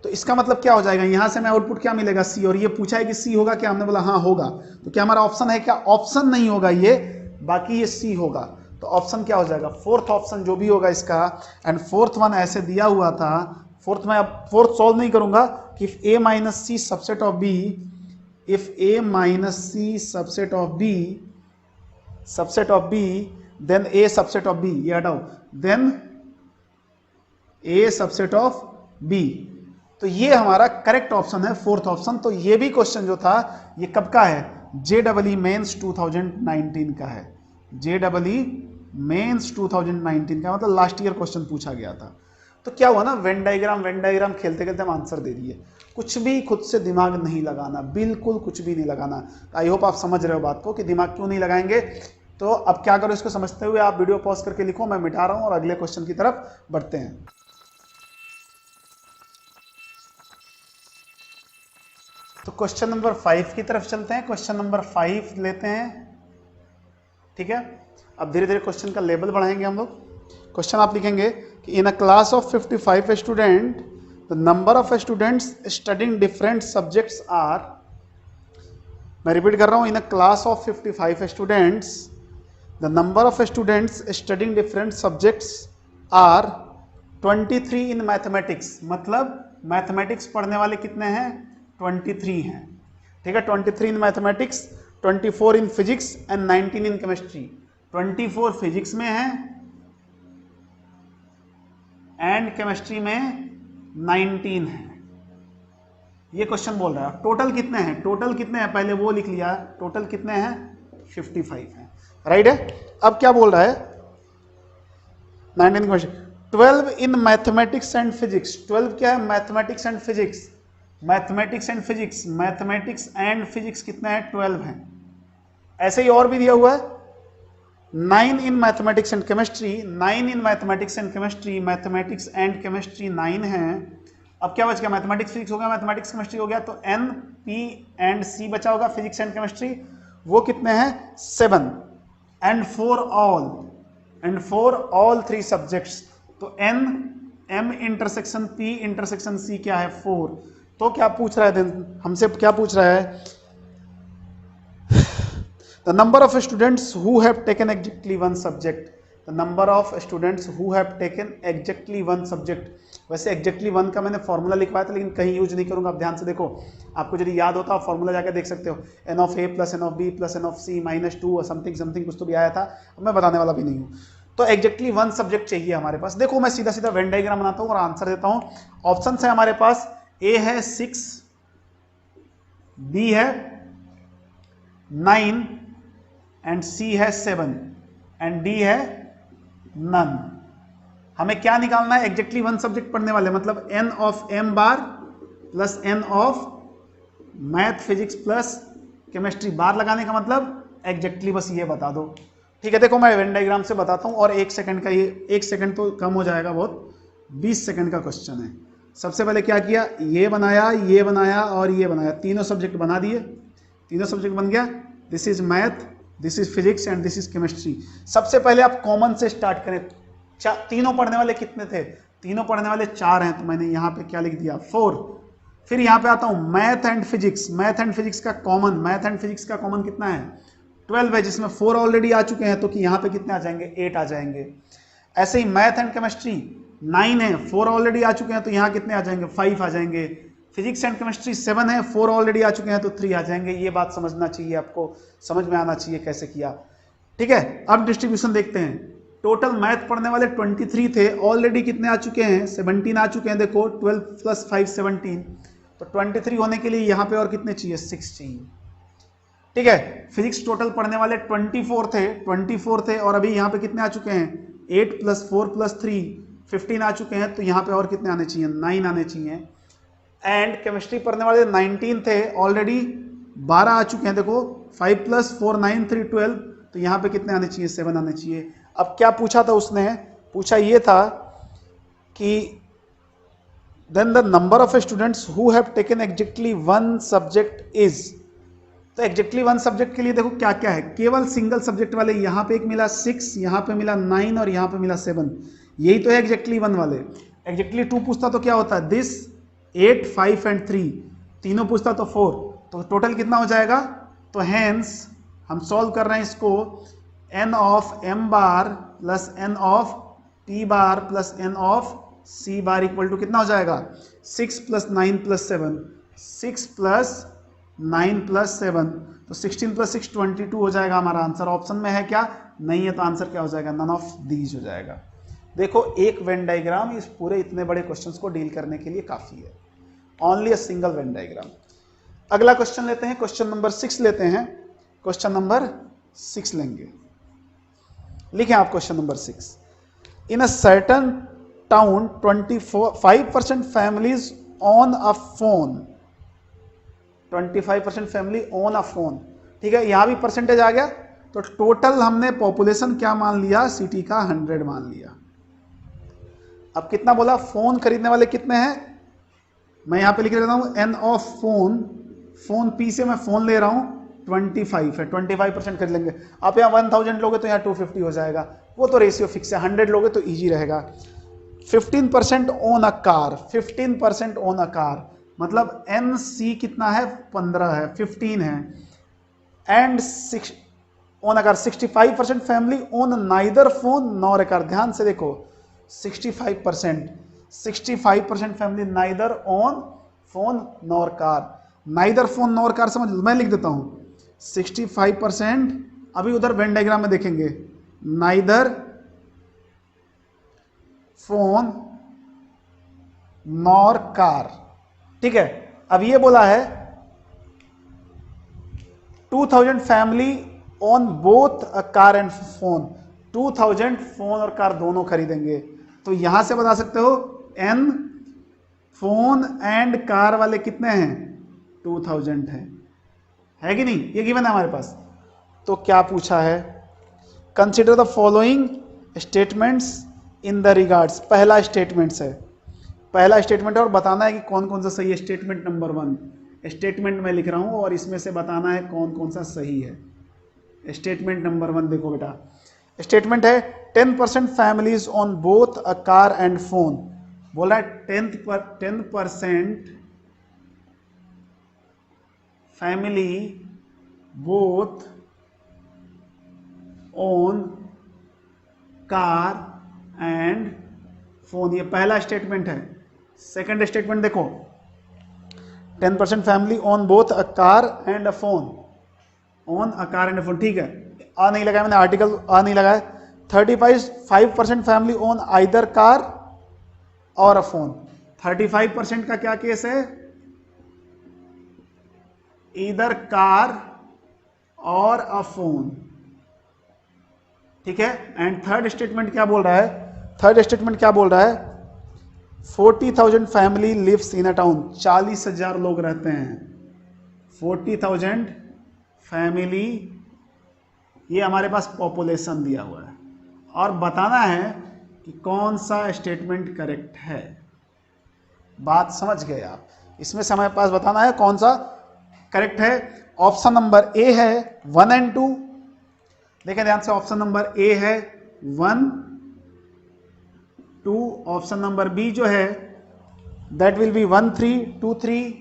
तो इसका मतलब क्या हो जाएगा? यहां से मैं आउटपुट क्या मिलेगा? सी। और ये पूछा है कि सी होगा क्या? हमने बोला हाँ होगा। तो क्या हमारा ऑप्शन है क्या? ऑप्शन नहीं होगा ये, बाकी ये सी होगा। तो ऑप्शन क्या हो जाएगा? फोर्थ ऑप्शन जो भी होगा इसका। एंड फोर्थ वन ऐसे दिया हुआ था, फोर्थ में अब फोर्थ सॉल्व नहीं करूंगा कि if A minus C subset of B, if A minus C subset of B, subset of B, then A subset of B, ये हटाओ, then A subset of B. तो ये हमारा करेक्ट ऑप्शन है, fourth option. तो ये भी question जो था ये कब का है? JEE मेंस 2019 का है। JEE मेंस 2019 का, मतलब लास्ट ईयर क्वेश्चन पूछा गया था। तो क्या हुआ ना, वेन डायग्राम खेलते खेलते हम आंसर दे दिए। कुछ भी खुद से दिमाग नहीं लगाना, बिल्कुल कुछ भी नहीं लगाना। आई होप आप समझ रहे हो बात को कि दिमाग क्यों नहीं लगाएंगे। तो अब क्या करो, इसको समझते हुए आप वीडियो पॉज करके लिखो, मैं मिटा रहा हूं और अगले क्वेश्चन की तरफ बढ़ते हैं। तो क्वेश्चन नंबर 5 की तरफ चलते हैं। क्वेश्चन नंबर 5 लेते हैं, ठीक है। अब धीरे धीरे क्वेश्चन का लेवल बढ़ाएंगे हम लोग। क्वेश्चन आप लिखेंगे कि in a class of 55 student the number of students studying different subjects are, मैं रिपीट कर रहा हूं, in a class of 55 students the number of students studying different subjects are 23 in mathematics. मतलब मैथमेटिक्स पढ़ने वाले कितने हैं? 23 हैं, ठीक है। 23 in mathematics, 24 in physics and 19 in chemistry. 24 physics में है एंड केमिस्ट्री में 19 है। ये क्वेश्चन बोल रहा है। टोटल कितने हैं? टोटल कितने हैं पहले वो लिख लिया, टोटल कितने हैं? 55 हैं, राइट है। अब क्या बोल रहा है? 19 question, 12 in mathematics and physics. 12 क्या है? Mathematics and physics. Mathematics and physics, mathematics and physics कितने हैं? 12 हैं। ऐसे ही और भी दिया हुआ है, 9 in mathematics and chemistry, 9 in mathematics and chemistry, mathematics and chemistry 9 हैं। अब क्या बच गया? मैथमेटिक्स फिजिक्स हो गया, मैथमेटिक्स केमिस्ट्री हो गया, तो N, P एंड C बचा होगा, फिजिक्स एंड केमिस्ट्री। वो कितने हैं? 7 एंड फॉर ऑल 3 सब्जेक्ट्स, तो N M intersection P intersection C क्या है 4। तो क्या पूछ रहा है देन, हमसे क्या पूछ रहा है, the number of students who have taken exactly one subject, the number of students who have taken exactly one subject. वैसे एग्जैक्टली वन का मैंने फॉर्मूला लिखवाया था लेकिन कहीं यूज नहीं करूंगा, आप ध्यान से देखो, आपको यदि याद होता आप फॉर्मूला जाकर देख सकते हो, n of A plus N of B plus N of C minus 2 something something कुछ तो भी आया था, अब मैं बताने वाला भी नहीं हूँ। तो एग्जैक्टली वन सब्जेक्ट चाहिए हमारे पास। देखो मैं सीधा सीधा वेन डायग्राम बनाता हूँ और आंसर देता हूँ। ऑप्शन है हमारे पास, ए है 6, बी है 9 एंड सी है 7 एंड डी है नन। हमें क्या निकालना है, एग्जैक्टली वन सब्जेक्ट पढ़ने वाले, मतलब N of M bar plus N of math physics plus chemistry bar लगाने का मतलब एग्जैक्टली बस ये बता दो। ठीक है, देखो मैं वेन डायग्राम से बताता हूँ और 1 सेकंड का, ये 1 सेकंड तो कम हो जाएगा बहुत, 20 सेकंड का क्वेश्चन है। सबसे पहले क्या किया, ये बनाया और ये बनाया, तीनों सब्जेक्ट बना दिए, तीनों सब्जेक्ट बन गया। This is math, this is physics and this is chemistry. सबसे पहले आप कॉमन से स्टार्ट करें। तीनों पढ़ने वाले कितने थे, तीनों पढ़ने वाले 4 हैं, तो मैंने यहाँ पे क्या लिख दिया 4। फिर यहाँ पे आता हूँ math and physics, math and physics का कॉमन, मैथ एंड फिजिक्स का कॉमन कितना है 12 है, जिसमें 4 ऑलरेडी आ चुके हैं, तो कि यहाँ पे कितने आ जाएंगे 8 आ जाएंगे। ऐसे ही मैथ एंड केमिस्ट्री 9 है, 4 ऑलरेडी आ चुके हैं, तो यहाँ कितने आ जाएंगे 5 आ जाएंगे। फिजिक्स एंड केमिस्ट्री 7 है, 4 ऑलरेडी आ चुके हैं, तो 3 आ जाएंगे। ये बात समझना चाहिए आपको, समझ में आना चाहिए कैसे किया। ठीक है, अब डिस्ट्रीब्यूशन देखते हैं। टोटल मैथ पढ़ने वाले 23 थे, ऑलरेडी कितने आ चुके हैं 17 आ चुके हैं। देखो 12 प्लस 5 17, तो 23 होने के लिए यहाँ पे और कितने चाहिए 6 चाहिए। ठीक है, फिजिक्स टोटल पढ़ने वाले 24 थे और अभी यहाँ पे कितने आ चुके हैं 8 प्लस 4 प्लस 3 15 आ चुके हैं, तो यहाँ पे और कितने आने चाहिए 9 आने चाहिए। एंड केमिस्ट्री पढ़ने वाले 19 थे, ऑलरेडी 12 आ चुके हैं। देखो 5 प्लस 4 9 3 12, तो यहाँ पे कितने आने चाहिए 7 आने चाहिए। अब क्या पूछा था उसने, पूछा ये था कि then the number of students who have taken exactly one subject is. तो एग्जैक्टली वन सब्जेक्ट के लिए देखो क्या क्या है, केवल सिंगल सब्जेक्ट वाले, यहाँ पे एक मिला 6, यहाँ पे मिला 9 और यहाँ पे मिला 7, यही तो है एग्जैक्टली वन वाले। एग्जैक्टली 2 पूछता तो क्या होता है दिस 8 5 एंड 3, तीनों पूछता तो 4, तो टोटल कितना हो जाएगा। तो हैंस हम सॉल्व कर रहे हैं इसको, n of m bar plus n of p bar plus n of c bar equal to कितना हो जाएगा 6 प्लस 9 प्लस 7, 6 प्लस 9 प्लस 7, तो 16 प्लस 6 22 हो जाएगा हमारा आंसर। ऑप्शन में है क्या, नहीं है, तो आंसर क्या हो जाएगा नन ऑफ दीज हो जाएगा। देखो एक वेन डायग्राम इस पूरे इतने बड़े क्वेश्चंस को डील करने के लिए काफी है, only a single Venn diagram. अगला क्वेश्चन लेते हैं, क्वेश्चन नंबर 6 लेते हैं, क्वेश्चन नंबर 6 लेंगे। लिखें आप question number 6, in a certain town 25% families on a phone, 25% family on a phone. ठीक है, यहां भी परसेंटेज आ गया, तो टोटल हमने पॉपुलेशन क्या मान लिया सिटी का 100 मान लिया। अब कितना बोला, फोन खरीदने वाले कितने हैं, मैं यहां पे लिख लेता हूं n of phone, phone P से मैं फोन ले रहा हूं 25 है, 25% खरीद लेंगे। आप यहाँ 1000 लोगे तो यहाँ 250 हो जाएगा, वो तो रेशियो फिक्स है, 100 लोगे तो इजी रहेगा। 15% own a car, 15% own a car, मतलब एन सी कितना है 15 है, 15 है। And own a car 65% family own neither phone nor a car. ध्यान से देखो 65% family neither own phone nor car. Neither phone nor car समझ, मैं लिख देता हूं 65%, अभी उधर वेन डायग्राम में देखेंगे नाइदर फोन नॉर कार। ठीक है, अब ये बोला है 2000 family on both a car and phone, 2000 phone और कार दोनों खरीदेंगे। तो यहां से बता सकते हो एन फोन एंड कार वाले कितने हैं 2000 है कि नहीं, ये गिवन है हमारे पास। तो क्या पूछा है, consider the following statements in the regards. पहला स्टेटमेंट्स है, पहला स्टेटमेंट है और बताना है कि कौन कौन सा सही है। स्टेटमेंट नंबर 1 स्टेटमेंट में लिख रहा हूं और इसमें से बताना है कौन कौन सा सही है। स्टेटमेंट नंबर 1 देखो बेटा, स्टेटमेंट है 10% families on both a car and phone, बोल रहा है 10% family both own car and phone. ये पहला स्टेटमेंट है। सेकंड स्टेटमेंट देखो, 10% family own both a car and a phone. Own a car and a phone, ठीक है, आ नहीं लगाया मैंने, आर्टिकल आ नहीं लगाया। 35% फैमिली ओन आइदर कार और अ फोन। 35% का क्या केस है? ईदर कार और अ फोन, ठीक है। एंड थर्ड स्टेटमेंट क्या बोल रहा है? थर्ड स्टेटमेंट क्या बोल रहा है? 40,000 family lives in a town. 40,000 लोग रहते हैं। 40,000 फैमिली, ये हमारे पास पॉपुलेशन दिया हुआ है और बताना है कि कौन सा स्टेटमेंट करेक्ट है। बात समझ गए आप? इसमें से हमारे पास बताना है कौन सा करेक्ट है। ऑप्शन नंबर ए है 1 एंड 2। देखें ध्यान से, ऑप्शन नंबर ए है 1, 2। ऑप्शन नंबर बी जो है दैट विल बी 1, 3, 2, 3,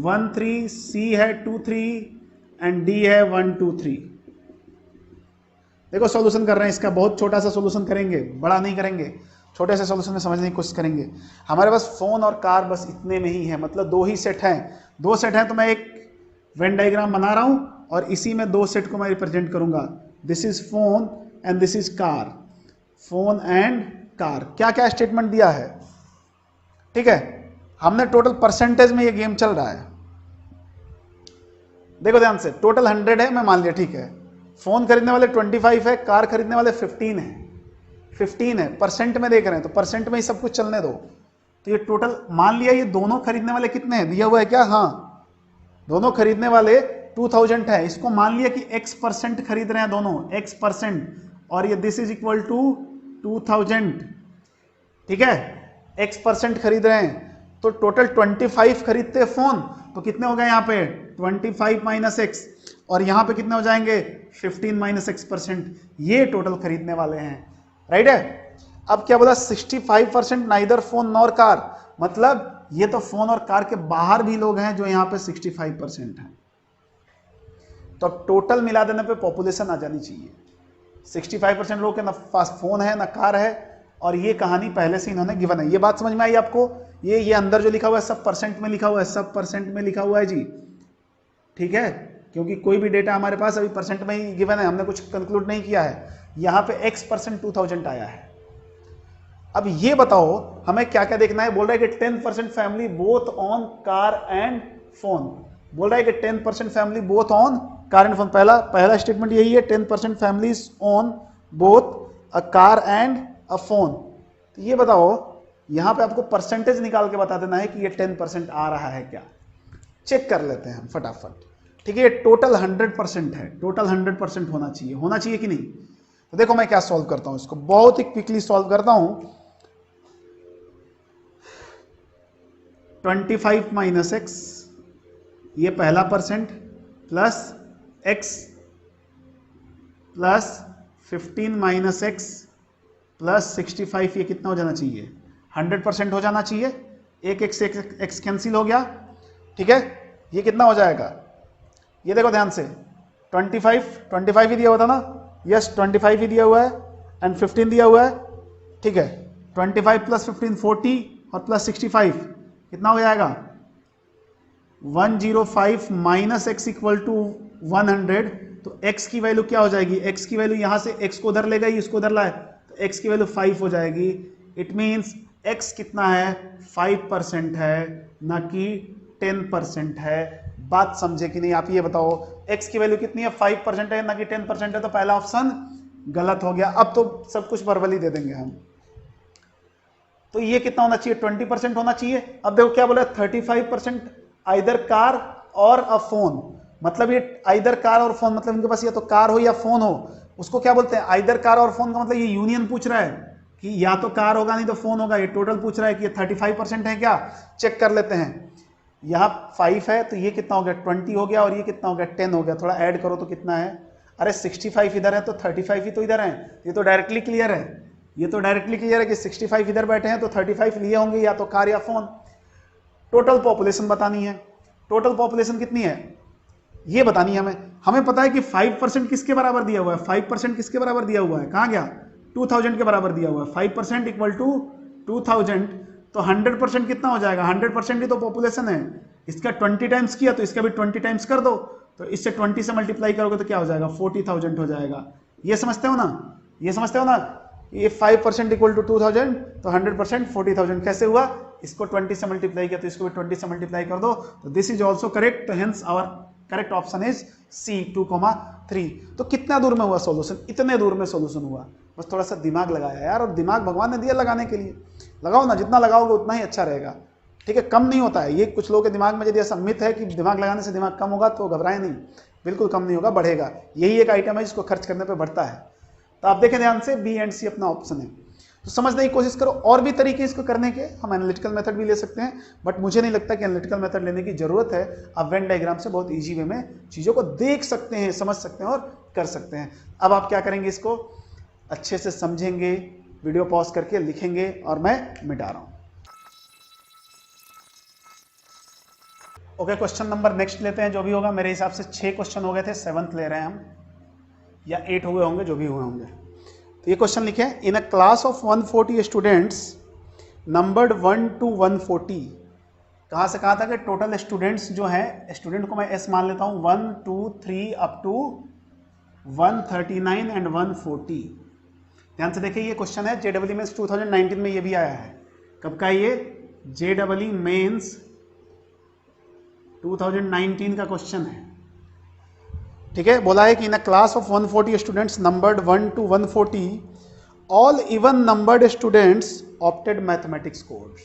1, 3। सी है 2, 3 एंड डी है 1, 2, 3। देखो सॉल्यूशन कर रहे हैं इसका, बहुत छोटा सा सॉल्यूशन करेंगे, बड़ा नहीं करेंगे, छोटे से सॉल्यूशन में समझने की कोशिश करेंगे। हमारे पास फोन और कार बस इतने में ही है, मतलब 2 ही सेट हैं। 2 सेट हैं तो मैं एक वेन डायग्राम बना रहा हूं और इसी में 2 सेट को मैं रिप्रेजेंट करूंगा। This is phone and this is car. Phone and car, क्या क्या स्टेटमेंट दिया है, ठीक है। हमने टोटल परसेंटेज में ये गेम चल रहा है। देखो ध्यान से, टोटल 100 है, मैं मान लिया, ठीक है। फोन खरीदने वाले 25 है, कार खरीदने वाले 15 है। 15 है, परसेंट में देख रहे हैं तो परसेंट में ही सब कुछ चलने दो। तो ये टोटल मान लिया, ये दोनों खरीदने वाले कितने हैं दिया हुआ है क्या? हाँ, दोनों खरीदने वाले 2000 है। इसको मान लिया कि x% खरीद रहे हैं दोनों, x%, और ये दिस इज इक्वल टू 2000, ठीक है। x% खरीद रहे हैं तो टोटल 25 खरीदते हैं फोन, तो कितने हो गए यहाँ पे 25 माइनस x, और यहाँ पे कितने हो जाएंगे 15 माइनस x%। ये टोटल खरीदने वाले हैं, राइट है। अब क्या बोला? 65% नाइदर फोन नॉर कार, मतलब ये तो फोन और कार के बाहर भी लोग हैं जो यहाँ पे 65% है। तो अब टोटल मिला देने पे पॉपुलेशन आ जानी चाहिए। 65% लोग के ना पास फोन है ना कार है, और ये कहानी पहले से इन्होंने गिवन है। ये बात समझ में आई आपको? ये अंदर जो लिखा हुआ है सब परसेंट में लिखा हुआ है, सब परसेंट में लिखा हुआ है जी, ठीक है। क्योंकि कोई भी डेटा हमारे पास अभी परसेंट में ही गिवन है, हमने कुछ कंक्लूड नहीं किया है। यहाँ पे x% 2000 आया है। अब ये बताओ हमें क्या क्या देखना है। बोल रहा है कि 10% family both on car and phone. बोल रहा है कि 10% family both on car and phone. पहला स्टेटमेंट यही है, 10% families on both a car and a phone. तो ये बताओ, यहां पे आपको परसेंटेज निकाल के बता देना है कि ये 10% आ रहा है क्या। चेक कर लेते हैं हम फटाफट, ठीक है। ये टोटल 100% है, टोटल 100% होना चाहिए कि नहीं। तो देखो मैं क्या सॉल्व करता हूं, इसको बहुत ही क्विकली सॉल्व करता हूं। 25 माइनस x, ये पहला percent, plus x plus 15 minus x plus 65, ये कितना हो जाना चाहिए 100% हो जाना चाहिए। एक x कैंसिल हो गया, ठीक है। ये कितना हो जाएगा, ये देखो ध्यान से, 25 ही दिया हुआ था ना, यस 25 ही दिया हुआ है एंड 15 दिया हुआ है, ठीक है। 25 प्लस 15 40 और प्लस 65 कितना हो जाएगा 105 माइनस एक्स इक्वल टू 100। तो x की वैल्यू क्या हो जाएगी, x की वैल्यू यहां से x को उधर ले गई, इसको उधर लाए तो x की वैल्यू 5 हो जाएगी। इट मींस x कितना है 5% है, ना कि 10% है। बात समझे कि नहीं आप ये बताओ, x की वैल्यू कितनी है 5% है ना कि 10% है, तो पहला ऑप्शन गलत हो गया। अब तो सब कुछ वर्बली दे देंगे हम। तो ये कितना होना चाहिए 20% होना चाहिए। अब देखो क्या बोला 35% आइदर कार और अ फोन, मतलब ये आइदर कार और फोन, मतलब इनके पास या तो कार हो या फोन हो। उसको क्या बोलते हैं आइदर कार और फोन का मतलब ये यूनियन पूछ रहा है कि या तो कार होगा नहीं तो फोन होगा। ये टोटल पूछ रहा है कि ये 35% है क्या, चेक कर लेते हैं। यहाँ 5 है तो ये कितना हो गया 20 हो गया, और ये कितना हो गया 10 हो गया। थोड़ा ऐड करो तो कितना है, अरे 65 इधर है तो 35 ही तो इधर है, ये तो डायरेक्टली क्लियर है। ये तो डायरेक्टली क्लियर है कि 65 इधर बैठे हैं तो 35 लिए होंगे या तो कार या फोन। टोटल पॉपुलेशन बतानी है, टोटल पॉपुलेशन कितनी है ये बतानी है हमें। हमें पता है कि 5% किसके बराबर दिया हुआ है, 5% किसके बराबर दिया हुआ है, कहाँ गया, 2000 के बराबर दिया हुआ है। 5% इक्वल टू 2000, तो 100% कितना हो जाएगा, 100% ही तो पॉपुलेशन है। इसका 20 टाइम्स किया तो इसका भी 20 टाइम्स कर दो, तो इससे 20 से मल्टीप्लाई करोगे तो क्या हो जाएगा, 40,000 हो जाएगा। ये समझते हो ना, ये समझते हो ना, ये 5% इक्वल टू 2000 तो 100% 40,000 कैसे हुआ, इसको 20 से मल्टीप्लाई किया तो इसको भी 20 से मल्टीप्लाई कर दो, तो दिस इज ऑल्सो करेक्ट। तो hence our correct option is C 2,3। तो कितना दूर में हुआ सॉल्यूशन, इतने दूर में सॉल्यूशन हुआ। बस थोड़ा सा दिमाग लगाया यार, और दिमाग भगवान ने दिया लगाने के लिए, लगाओ ना, जितना लगाओगे उतना ही अच्छा रहेगा। ठीक है, कम नहीं होता है। ये कुछ लोगों के दिमाग में यदि ऐसा मिथ है कि दिमाग लगाने से दिमाग कम होगा, तो घबराए नहीं, बिल्कुल कम नहीं होगा, बढ़ेगा। यही एक आइटम है जिसको खर्च करने पर बढ़ता है। तो आप देखें ध्यान से, बी एंड सी अपना ऑप्शन है। तो समझने की कोशिश करो। और भी तरीके इसको करने के, हम एनालिटिकल मेथड भी ले सकते हैं, बट मुझे नहीं लगता कि एनालिटिकल मेथड लेने की जरूरत है। आप वेन डायग्राम से बहुत इजी वे में चीज़ों को देख सकते हैं, समझ सकते हैं और कर सकते हैं। अब आप क्या करेंगे, इसको अच्छे से समझेंगे, वीडियो पॉज करके लिखेंगे, और मैं मिटा रहा हूं। ओके, क्वेश्चन नंबर नेक्स्ट लेते हैं। जो भी होगा, मेरे हिसाब से 6 क्वेश्चन हो गए थे, 7th ले रहे हैं हम, या 8 हुए होंगे, जो भी हुए होंगे। तो ये क्वेश्चन लिखे, in a class of 140 students numbered 1 to 140। कहाँ से कहाँ तक है, टोटल स्टूडेंट्स जो हैं, स्टूडेंट को मैं एस मान लेता हूँ, 1 2 3 अप टू 139 एंड 140। ध्यान से देखिए, ये क्वेश्चन है JEE मेंस 2019 में, ये भी आया है। कब का ये, JEE मेंस 2019 का क्वेश्चन है। ठीक है, बोला है कि in a class of 140 students numbered 1 to 140, all even numbered students opted mathematics course.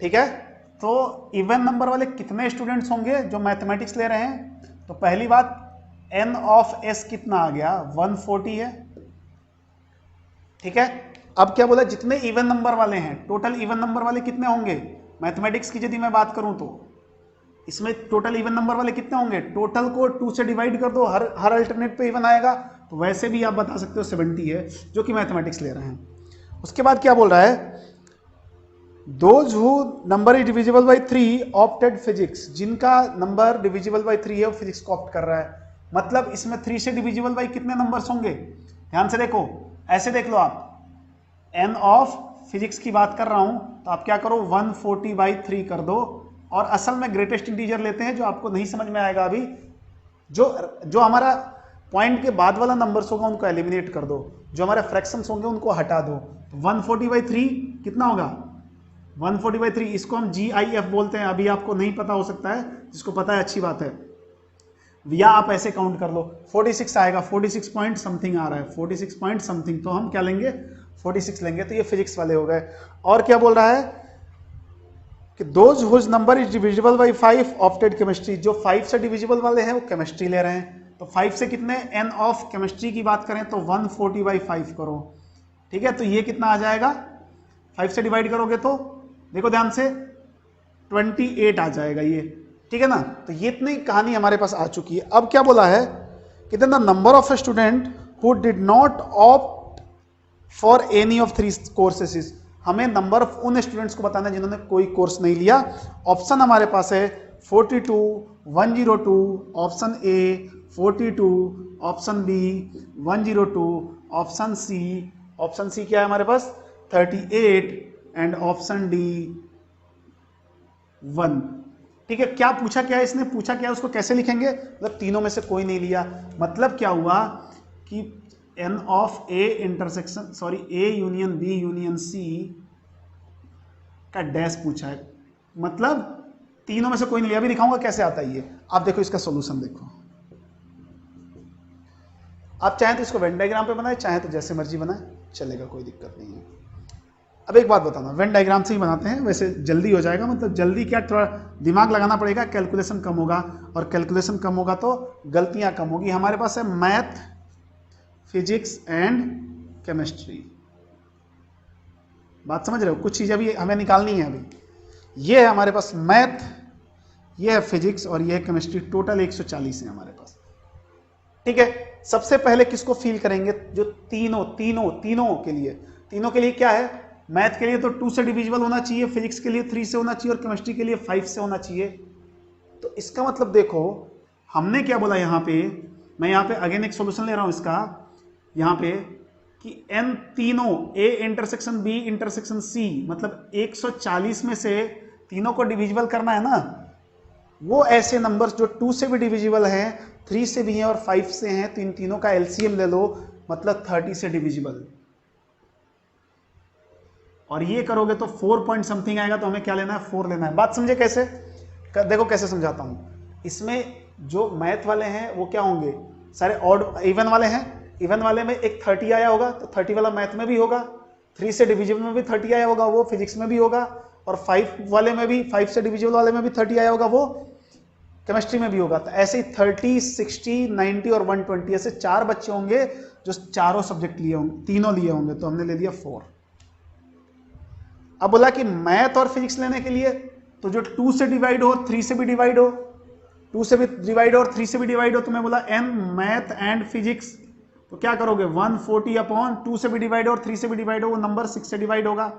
ठीक है, तो इवन नंबर वाले कितने स्टूडेंट्स होंगे जो मैथमेटिक्स ले रहे हैं। तो पहली बात, n ऑफ s कितना आ गया, 140 है। ठीक है, अब क्या बोला, जितने इवन नंबर वाले हैं, टोटल इवन नंबर वाले कितने होंगे मैथमेटिक्स की यदि मैं बात करूं, तो इसमें टोटल इवन नंबर वाले कितने होंगे, टोटल को 2 से डिवाइड कर दो, हर अल्टरनेट पे इवन आएगा, तो वैसे भी आप बता सकते हो 70 है, जो कि मैथमेटिक्स ले रहे हैं। उसके बाद क्या बोल रहा है, those who number is divisible by 3 opted physics. जिनका नंबर डिविजिबल बाई 3 है वो फिजिक्स को ऑप्ट कर रहा है। मतलब इसमें 3 से डिविजिबल बाई कितने नंबर्स होंगे, ध्यान से देखो, ऐसे देख लो आप, n ऑफ फिजिक्स की बात कर रहा हूं, तो आप क्या करो, 140/3 कर दो, और असल में ग्रेटेस्ट इंटीजर लेते हैं, जो आपको नहीं समझ में आएगा अभी, जो हमारा पॉइंट के बाद वाला नंबर्स होगा उनको एलिमिनेट कर दो, जो हमारे फ्रैक्शंस होंगे उनको हटा दो। तो 140/3 कितना होगा, 140/3, इसको हम GIF बोलते हैं। अभी आपको नहीं पता हो सकता है, जिसको पता है अच्छी बात है, या आप ऐसे काउंट कर लो, 46 आएगा, 46 पॉइंट समथिंग आ रहा है, 46 पॉइंट समथिंग, तो हम क्या लेंगे, 46 लेंगे। तो ये फिजिक्स वाले हो गए। और क्या बोल रहा है कि those whose number is divisible by 5 opted chemistry. जो 5 से डिविजिबल वाले हैं वो केमिस्ट्री ले रहे हैं। तो 5 से कितने, n ऑफ केमिस्ट्री की बात करें तो 140/5 करो। ठीक है, तो ये कितना आ जाएगा, 5 से डिवाइड करोगे तो देखो ध्यान से 28 आ जाएगा ये। ठीक है ना, तो ये इतनी कहानी हमारे पास आ चुकी है। अब क्या बोला है कि the number of student who did not opt for any of 3 courses. हमें नंबर ऑफ उन स्टूडेंट्स को बताना है जिन्होंने कोई कोर्स नहीं लिया। ऑप्शन हमारे पास है 42, 102, option A 42, option B 102, option C क्या है हमारे पास 38, एंड ऑप्शन डी 1। ठीक है, क्या पूछा, क्या इसने पूछा, क्या उसको कैसे लिखेंगे, मतलब तीनों में से कोई नहीं लिया। मतलब क्या हुआ कि n of A intersection, sorry, A union B union C का डैश पूछा है, मतलब तीनों में से कोई नहीं लिया। अभी दिखाऊंगा कैसे आता है ये, आप देखो इसका सॉल्यूशन देखो। आप चाहें तो इसको वेन डायग्राम पे बनाए, चाहे तो जैसे मर्जी बनाए, चलेगा, कोई दिक्कत नहीं है। अब एक बात बताना, वेन डायग्राम से ही बनाते हैं, वैसे जल्दी हो जाएगा। मतलब जल्दी क्या, थोड़ा दिमाग लगाना पड़ेगा, कैलकुलेशन कम होगा, और कैलकुलेशन कम होगा तो गलतियां कम होगी। हमारे पास है मैथ, फिजिक्स एंड केमिस्ट्री। बात समझ रहे हो, कुछ चीज़ें अभी हमें निकालनी है। अभी ये है हमारे पास मैथ, ये है फिजिक्स, और ये है केमिस्ट्री। टोटल 140 है हमारे पास। ठीक है, सबसे पहले किसको फील करेंगे, जो तीनों के लिए। तीनों के लिए क्या है, मैथ के लिए तो 2 से डिविजिबल होना चाहिए, फिजिक्स के लिए 3 से होना चाहिए और केमिस्ट्री के लिए 5 से होना चाहिए। तो इसका मतलब देखो हमने क्या बोला यहाँ पे, मैं यहाँ पे अगेन एक सॉल्यूशन ले रहा हूँ इसका यहाँ पे कि n तीनों a intersection b intersection c मतलब 140 में से तीनों को डिविजिबल करना है ना, वो ऐसे नंबर्स जो 2 से भी डिविजिबल हैं, 3 से भी हैं और 5 से हैं, तो इन तीनों का एलसीएम ले लो, मतलब 30 से डिविजिबल। और ये करोगे तो 4 पॉइंट समथिंग आएगा, तो हमें क्या लेना है, 4 लेना है। बात समझे कैसे, देखो कैसे समझाता हूं। इसमें जो मैथ वाले हैं वो क्या होंगे, सारे ऑड इवन वाले हैं, इवन वाले में एक 30 आया होगा तो 30 वाला मैथ में भी होगा, 3 से डिविजिबल में भी 30 आया होगा वो फिजिक्स में भी होगा, और 5 वाले में भी 5 से डिविजिबल वाले में भी 30 आया होगा वो केमिस्ट्री में भी होगा। तो ऐसे ही 30, 60, 90 और 120 ऐसे 4 बच्चे होंगे जो चारों सब्जेक्ट लिए होंगे, तीनों लिए होंगे, तो हमने ले लिया 4। अब बोला कि मैथ और फिजिक्स लेने के लिए तो जो 2 से डिवाइड हो, 3 से भी डिवाइड हो, 2 से भी डिवाइड हो और 3 से भी डिवाइड हो, तो मैं बोला n मैथ एंड फिजिक्स, तो क्या करोगे 140 अपॉन 2 से भी डिवाइड हो और 3 से भी डिवाइड हो, वो नंबर 6 से डिवाइड होगा।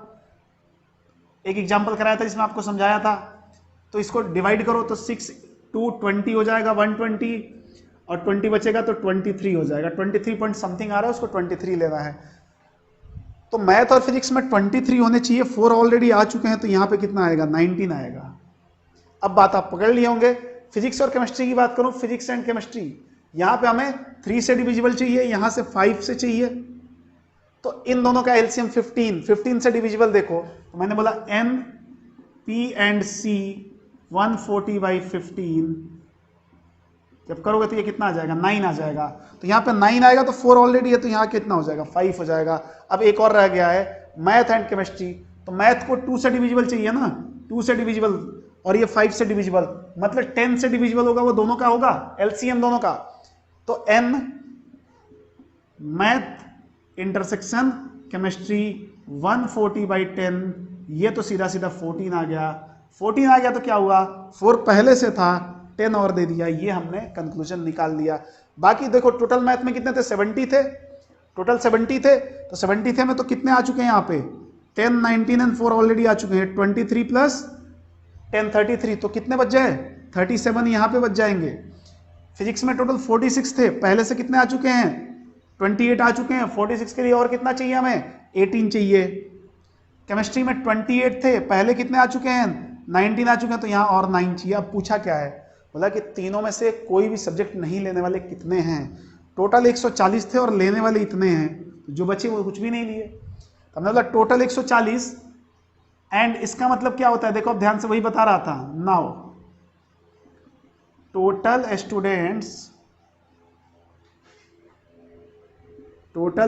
एक एग्जांपल कराया था जिसमें आपको समझाया था, तो इसको डिवाइड करो तो 6 2 20 हो जाएगा 120, और 20 बचेगा तो 23 हो जाएगा, 23 पॉइंट समथिंग आ रहा है, उसको 23 लेना है। तो मैथ और फिजिक्स में 23 होने चाहिए, 4 ऑलरेडी आ चुके हैं, तो यहाँ पे कितना आएगा, 19 आएगा। अब बात आप पकड़ लिए होंगे। फिजिक्स और केमिस्ट्री की बात करूं, फिजिक्स एंड केमिस्ट्री, यहाँ पे हमें 3 से डिविजिबल चाहिए, यहाँ से 5 से चाहिए, तो इन दोनों का एलसीएम 15 से डिविजिबल देखो, तो मैंने बोला n p and c 140 by 15, जब करोगे तो ये कितना आ जाएगा, 9 आ जाएगा। तो यहाँ पे 9 आएगा तो 4 ऑलरेडी है, तो यहाँ कितना हो जाएगा, 5 हो जाएगा। अब एक और रह गया है मैथ एंड केमिस्ट्री, तो मैथ को 2 से डिविजिबल चाहिए ना, 2 से डिविजिबल, और ये 5 से डिविजिबल, मतलब 10 से डिविजिबल होगा, वो दोनों का होगा एलसीएम दोनों का। तो n math intersection chemistry 140 by 10, ये तो सीधा सीधा 14 आ गया। 14 आ गया तो क्या हुआ, 4 पहले से था, 10 और दे दिया, ये हमने कंक्लूजन निकाल लिया। बाकी देखो टोटल मैथ में कितने थे, 70 थे, टोटल 70 थे, तो 70 थे में तो कितने आ चुके हैं यहाँ पे, 10, 19 एंड 4 ऑलरेडी आ चुके हैं, 23 प्लस 10 33, तो कितने बच जाए, 37 यहाँ पे बच जाएंगे। फिजिक्स में टोटल 46 थे, पहले से कितने आ चुके हैं, 28 आ चुके हैं, 46 के लिए और कितना चाहिए हमें, 18 चाहिए। केमिस्ट्री में 28 थे, पहले कितने आ चुके हैं, 19 आ चुके हैं, तो यहाँ और 9 चाहिए। अब पूछा क्या है, बोला कि तीनों में से कोई भी सब्जेक्ट नहीं लेने वाले कितने हैं, टोटल 140 थे और लेने वाले इतने हैं, तो जो बचे वो कुछ भी नहीं लिए। तो हमने बोला टोटल 140, एंड इसका मतलब क्या होता है, देखो अब ध्यान से वही बता रहा था। Now total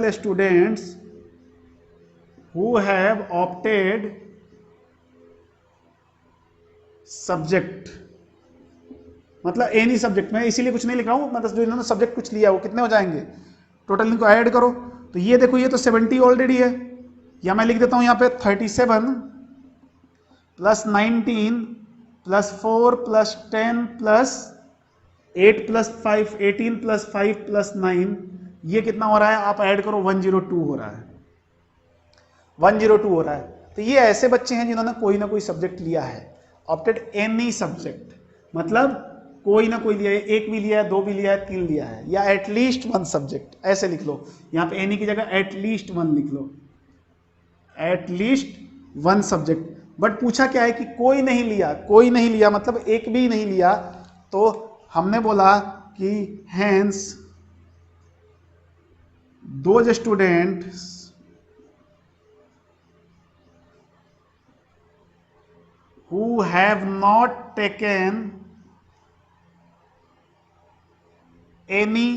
students who have opted subject, मतलब एनी सब्जेक्ट, मैं इसीलिए कुछ नहीं लिख रहा हूं, मतलब जो इन्होंने सब्जेक्ट कुछ लिया वो कितने हो जाएंगे, टोटल इनको ऐड करो। तो ये देखो ये तो 70 ऑलरेडी है, या मैं लिख देता हूं यहाँ पे 37 plus 19 plus 4 plus 10 plus 8 plus 5 18 plus 5 plus 9, ये कितना हो रहा है, आप ऐड करो 102 हो रहा है, 102 हो रहा है। तो ये ऐसे बच्चे हैं जिन्होंने कोई ना कोई सब्जेक्ट लिया है, ऑप्टेड एनी सब्जेक्ट, मतलब कोई ना कोई लिया है, एक भी लिया है, 2 भी लिया है, 3 लिया है, या एटलीस्ट 1 सब्जेक्ट, ऐसे लिख लो। यहाँ पे एनी की जगह एटलीस्ट 1 लिख लो, एटलीस्ट 1 सब्जेक्ट। बट पूछा क्या है कि कोई नहीं लिया, कोई नहीं लिया मतलब एक भी नहीं लिया, तो हमने बोला कि hence those students who have not taken any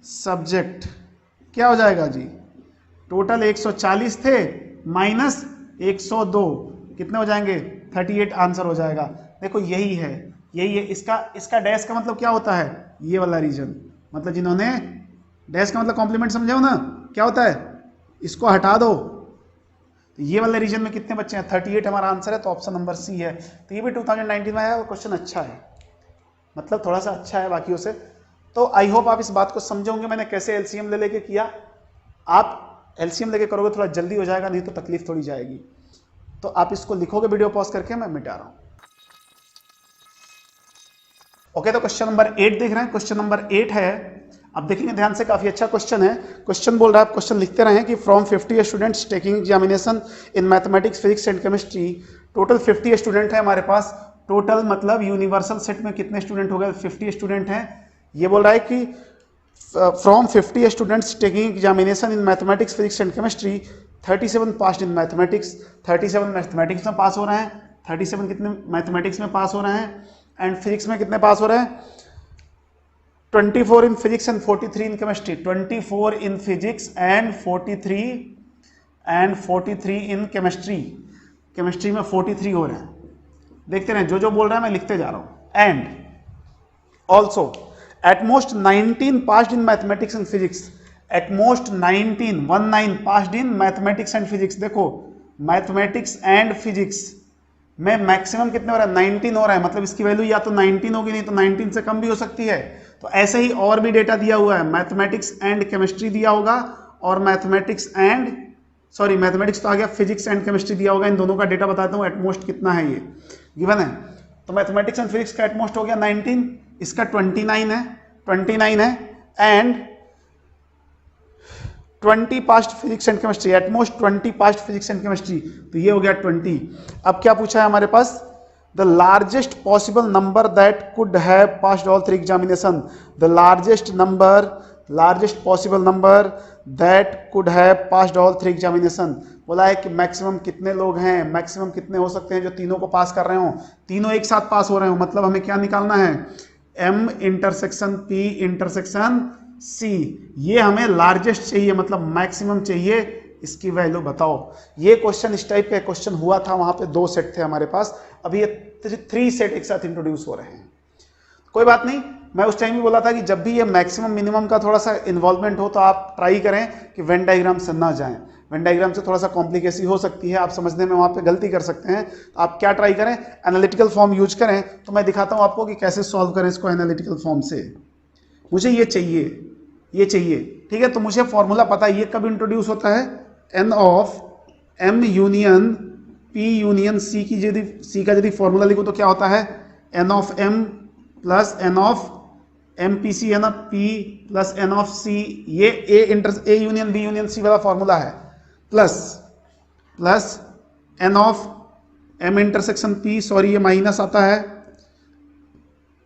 subject, क्या हो जाएगा जी, टोटल 140 थे माइनस 102, कितने हो जाएंगे, 38 आंसर हो जाएगा। देखो यही है, यही है इसका डैश का मतलब क्या होता है, ये वाला रीजन, मतलब जिन्होंने डैश का मतलब कॉम्प्लीमेंट समझे हो ना, क्या होता है, इसको हटा दो, तो ये वाले रीजन में कितने बच्चे हैं, 38 हमारा आंसर है, तो ऑप्शन नंबर सी है। तो ये भी 2019 में आया और क्वेश्चन अच्छा है, मतलब थोड़ा सा अच्छा है बाकियों से। तो आई होप आप इस बात को समझोगे मैंने कैसे एलसीएम ले लेके किया। आप एलसीएम लेके करोगे थोड़ा जल्दी हो जाएगा, नहीं तो तकलीफ थोड़ी जाएगी। तो आप इसको लिखोगे वीडियो पॉज करके, मैं मिटा रहा हूं। ओके, तो क्वेश्चन नंबर 8 देख रहे हैं। क्वेश्चन नंबर 8 है, अब देखेंगे ध्यान से, काफी अच्छा क्वेश्चन है। क्वेश्चन बोल रहा है, आप क्वेश्चन लिखते रहे कि from 50 students taking examination in mathematics, physics and chemistry, total 50 student है हमारे पास। टोटल मतलब यूनिवर्सल सेट में कितने स्टूडेंट हो गए, 50 स्टूडेंट हैं। ये बोल रहा है कि from 50 students taking examination in mathematics, physics and chemistry, 37 pass in mathematics, 37 mathematics में पास हो रहे हैं। 37 कितने मैथमेटिक्स में पास हो रहे हैं, एंड फिजिक्स में कितने पास हो रहे हैं, 24 in physics and 43 in chemistry. 24 in physics and 43 in chemistry. Chemistry में 43 हो रहे हैं। देखते रहे, जो जो बोल रहा है मैं लिखते जा रहा हूं। And also at most 19 passed in mathematics and physics. At most 19 passed in mathematics and physics. देखो मैथमेटिक्स एंड फिजिक्स में मैक्सिमम कितने हो रहा है, 19 हो रहा है। मतलब इसकी वैल्यू या तो 19 होगी, नहीं तो 19 से कम भी हो सकती है। तो ऐसे ही और भी डेटा दिया हुआ है, मैथमेटिक्स एंड केमिस्ट्री दिया होगा, और मैथमेटिक्स तो आ गया, फिजिक्स एंड केमिस्ट्री दिया होगा। इन दोनों का डेटा बताता हूं, एटमोस्ट कितना है, ये गिवन है। तो मैथमेटिक्स एंड फिजिक्स का एटमोस्ट हो गया 19, इसका 29 है, and 20 passed physics and chemistry, at most 20 passed physics and chemistry, तो ये हो गया 20। अब क्या पूछा है हमारे पास, the largest possible number that could have passed all 3 examination. The largest possible number that could have passed all 3 examination. बोला है कि मैक्सिमम कितने लोग हैं, मैक्सिमम कितने हो सकते हैं जो तीनों को पास कर रहे हो, तीनों एक साथ पास हो रहे हो। मतलब हमें क्या निकालना है, M intersection P intersection C। ये हमें लार्जेस्ट चाहिए, मतलब मैक्सिमम चाहिए, इसकी वैल्यू बताओ। ये क्वेश्चन इस टाइप का क्वेश्चन हुआ था, वहां पे 2 सेट थे हमारे पास, अभी ये 3 सेट एक साथ इंट्रोड्यूस हो रहे हैं। कोई बात नहीं, मैं उस टाइम भी बोला था कि जब भी ये मैक्सिमम मिनिमम का थोड़ा सा इन्वॉल्वमेंट हो तो आप ट्राई करें कि वेन डायग्राम से ना जाएं। वेन डायग्राम से थोड़ा सा कॉम्प्लिकेसी हो सकती है, आप समझने में वहां पे गलती कर सकते हैं। तो आप क्या ट्राई करें, एनालिटिकल फॉर्म यूज करें। तो मैं दिखाता हूं आपको कि कैसे सॉल्व करें इसको एनालिटिकल फॉर्म से। मुझे ये चाहिए, ठीक है। तो मुझे फॉर्मूला पता है, ये कब इंट्रोड्यूस होता है, N of M union P union C की C का यदि फॉर्मूला लिखो तो क्या होता है, N of M plus N of MPC है ना, P plus N of C। ये A union B union C वाला फॉर्मूला है, plus N of M intersection P, sorry ये माइनस आता है,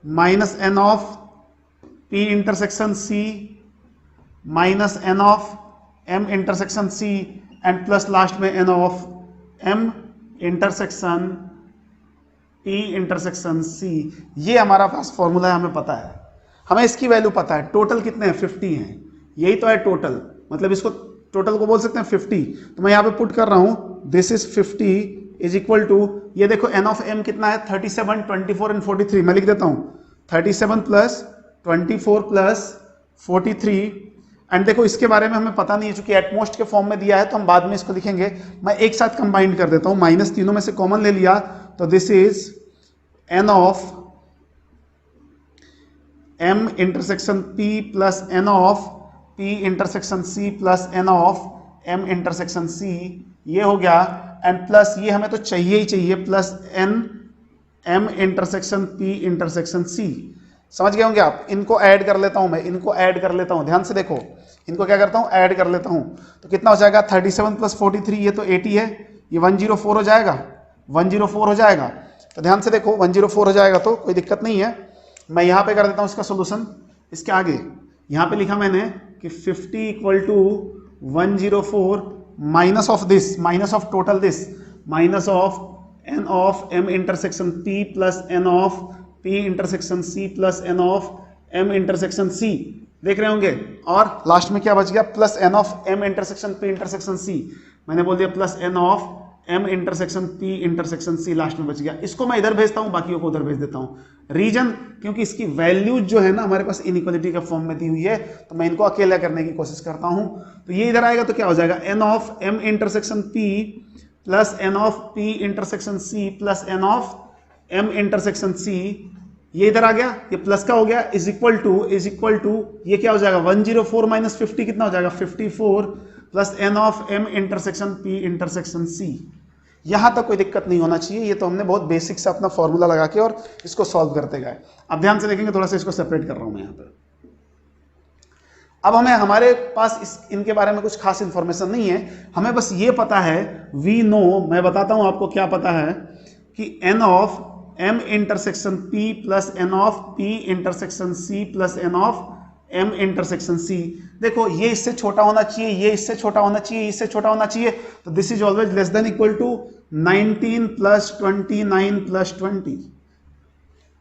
minus N of P intersection C minus N of M intersection C, and plus last में N of M intersection P intersection C। ये हमारा पास formula है, हमें पता है, हमें इसकी वैल्यू पता है। टोटल कितने हैं, 50 हैं, यही तो है टोटल। मतलब इसको टोटल को बोल सकते हैं 50। तो मैं यहाँ पे पुट कर रहा हूं, this is 50 is equal to, ये देखो N ऑफ M कितना है, 37, 24 एंड 43। मैं लिख देता हूं 37 प्लस 24 प्लस 43। एंड देखो इसके बारे में हमें पता नहीं है, चूंकि एटमोस्ट के फॉर्म में दिया है तो हम बाद में इसको लिखेंगे। मैं एक साथ कंबाइन कर देता हूं, माइनस तीनों में से कॉमन ले लिया, तो this is N of M intersection P plus N of P intersection C plus N of M intersection C। ये हो गया, एंड प्लस ये हमें तो चाहिए ही चाहिए, plus N M intersection P intersection C। समझ गए होंगे आप। इनको ऐड कर लेता हूं मैं, इनको ऐड कर लेता हूं, ध्यान से देखो, इनको क्या करता हूं, ऐड कर लेता हूं। तो कितना हो जाएगा, 37 प्लस 43, ये तो 80 है, ये 104 हो जाएगा, 104 हो जाएगा। तो ध्यान से देखो 104 हो जाएगा, तो कोई दिक्कत नहीं है। मैं यहां पे कर देता हूं इसका सोल्यूशन। इसके आगे यहां पे लिखा मैंने कि 50 equal to 104 minus of this, minus of total this, minus of N of M intersection P plus N of P intersection C plus N of M intersection C। देख रहे होंगे, और लास्ट में क्या बच गया, plus N of M intersection P intersection C। मैंने बोल दिया plus N of M intersection P intersection C, last में बच गया। इसको मैं इधर भेजता हूं, बाकियों को उधर भेज देता हूं। रीजन, क्योंकि इसकी वैल्यूज जो है ना हमारे पास इनइक्वालिटी के फॉर्म में दी हुई है, तो मैं इनको अकेला करने की कोशिश करता हूं। तो ये इधर आएगा तो क्या हो जाएगा, N of M intersection P plus N of P intersection C plus N of M intersection C। ये इधर आ गया, ये प्लस का हो गया, इज इक्वल टू ये क्या हो जाएगा, 104 माइनस 50 कितना हो जाएगा, 54 plus n of m intersection p intersection c। यहां तक कोई दिक्कत नहीं होना चाहिए। ये तो हमने बहुत बेसिक से अपना फॉर्मूला लगा के और इसको सॉल्व करते गए। अब ध्यान से देखेंगे, थोड़ा सा इसको सेपरेट कर रहा हूं मैं यहाँ पर। अब हमारे पास इनके बारे में कुछ खास इंफॉर्मेशन नहीं है, हमें बस ये पता है, वी नो, मैं बताता हूं आपको क्या पता है, कि n of m intersection p plus n of p intersection c plus n of m intersection c। देखो ये इससे छोटा होना चाहिए, ये इससे छोटा होना चाहिए, इससे छोटा होना चाहिए, तो this is always less than equal to 19 plus 29 plus 20।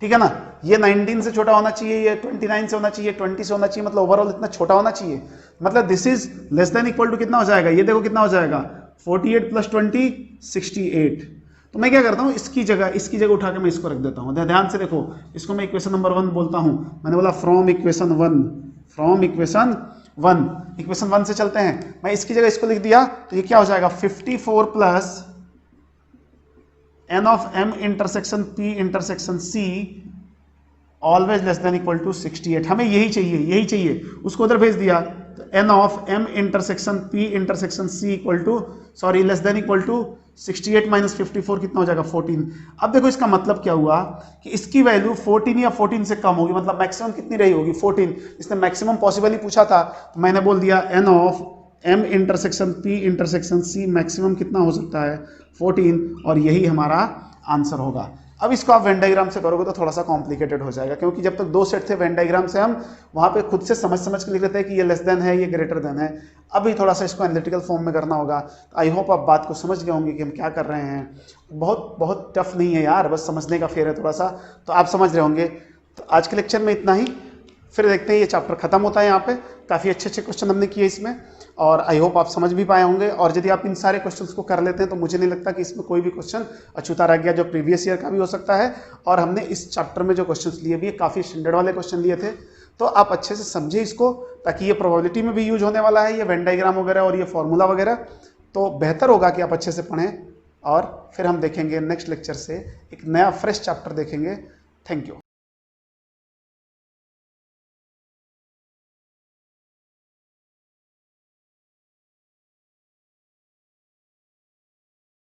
ठीक है ना, ये 19 से छोटा होना चाहिए, ये 29 से होना चाहिए, 20 से होना चाहिए, मतलब ओवरऑल इतना छोटा होना चाहिए। मतलब this is less than equal to कितना हो जाएगा, ये देखो कितना हो जाएगा, 48 प्लस 20 68। तो मैं क्या करता हूं, इसकी जगह उठा के मैं इसको रख देता हूं। ध्यान से देखो, इसको मैं इक्वेशन नंबर 1 बोलता हूं। मैंने बोला फ्रॉम इक्वेशन 1, इक्वेशन 1 से चलते हैं। मैं इसकी जगह इसको लिख दिया, तो ये क्या हो जाएगा, 54 plus n of m intersection p intersection c always less than equal to 68। हमें यही चाहिए, उसको उधर भेज दिया, तो n of m intersection p intersection c equal to, sorry, less than equal to 68 minus 54 कितना हो जाएगा, 14। अब देखो इसका मतलब क्या हुआ कि इसकी वैल्यू 14 या 14 से कम होगी, मतलब मैक्सिमम कितनी रही होगी, 14। इसने मैक्सिमम पॉसिबल ही पूछा था, तो मैंने बोल दिया n of m intersection p intersection c maximum कितना हो सकता है, 14, और यही हमारा आंसर होगा। अब इसको आप वेन डायग्राम से करोगे तो थोड़ा सा कॉम्प्लिकेटेड हो जाएगा, क्योंकि जब तक 2 सेट थे वेन डायग्राम से हम वहां पे खुद से समझ के लिख लेते हैं कि ये लेस देन है, ये ग्रेटर देन है। अभी थोड़ा सा इसको एनालिटिकल फॉर्म में करना होगा। तो आई होप आप बात को समझ गए होंगे कि हम क्या कर रहे हैं। बहुत टफ नहीं है यार, बस समझने का फेर है थोड़ा सा, तो आप समझ रहे होंगे। तो आज के लेक्चर में इतना ही, फिर देखते हैं, ये चैप्टर खत्म होता है। यहाँ पे काफ़ी अच्छे क्वेश्चन हमने किए इसमें, और आई होप आप समझ भी पाए होंगे। और यदि आप इन सारे क्वेश्चंस को कर लेते हैं तो मुझे नहीं लगता कि इसमें कोई भी क्वेश्चन अछूता रह गया, जो प्रीवियस ईयर का भी हो सकता है। और हमने इस चैप्टर में जो क्वेश्चंस लिए भी काफ़ी स्टैंडर्ड वाले क्वेश्चन लिए थे, तो आप अच्छे से समझिए इसको, ताकि ये प्रोबेबिलिटी में भी यूज होने वाला है, ये वेन डायग्राम वगैरह और ये फॉर्मूला वगैरह। तो बेहतर होगा कि आप अच्छे से पढ़ें, और फिर हम देखेंगे नेक्स्ट लेक्चर से एक नया फ्रेश चैप्टर देखेंगे। Thank you.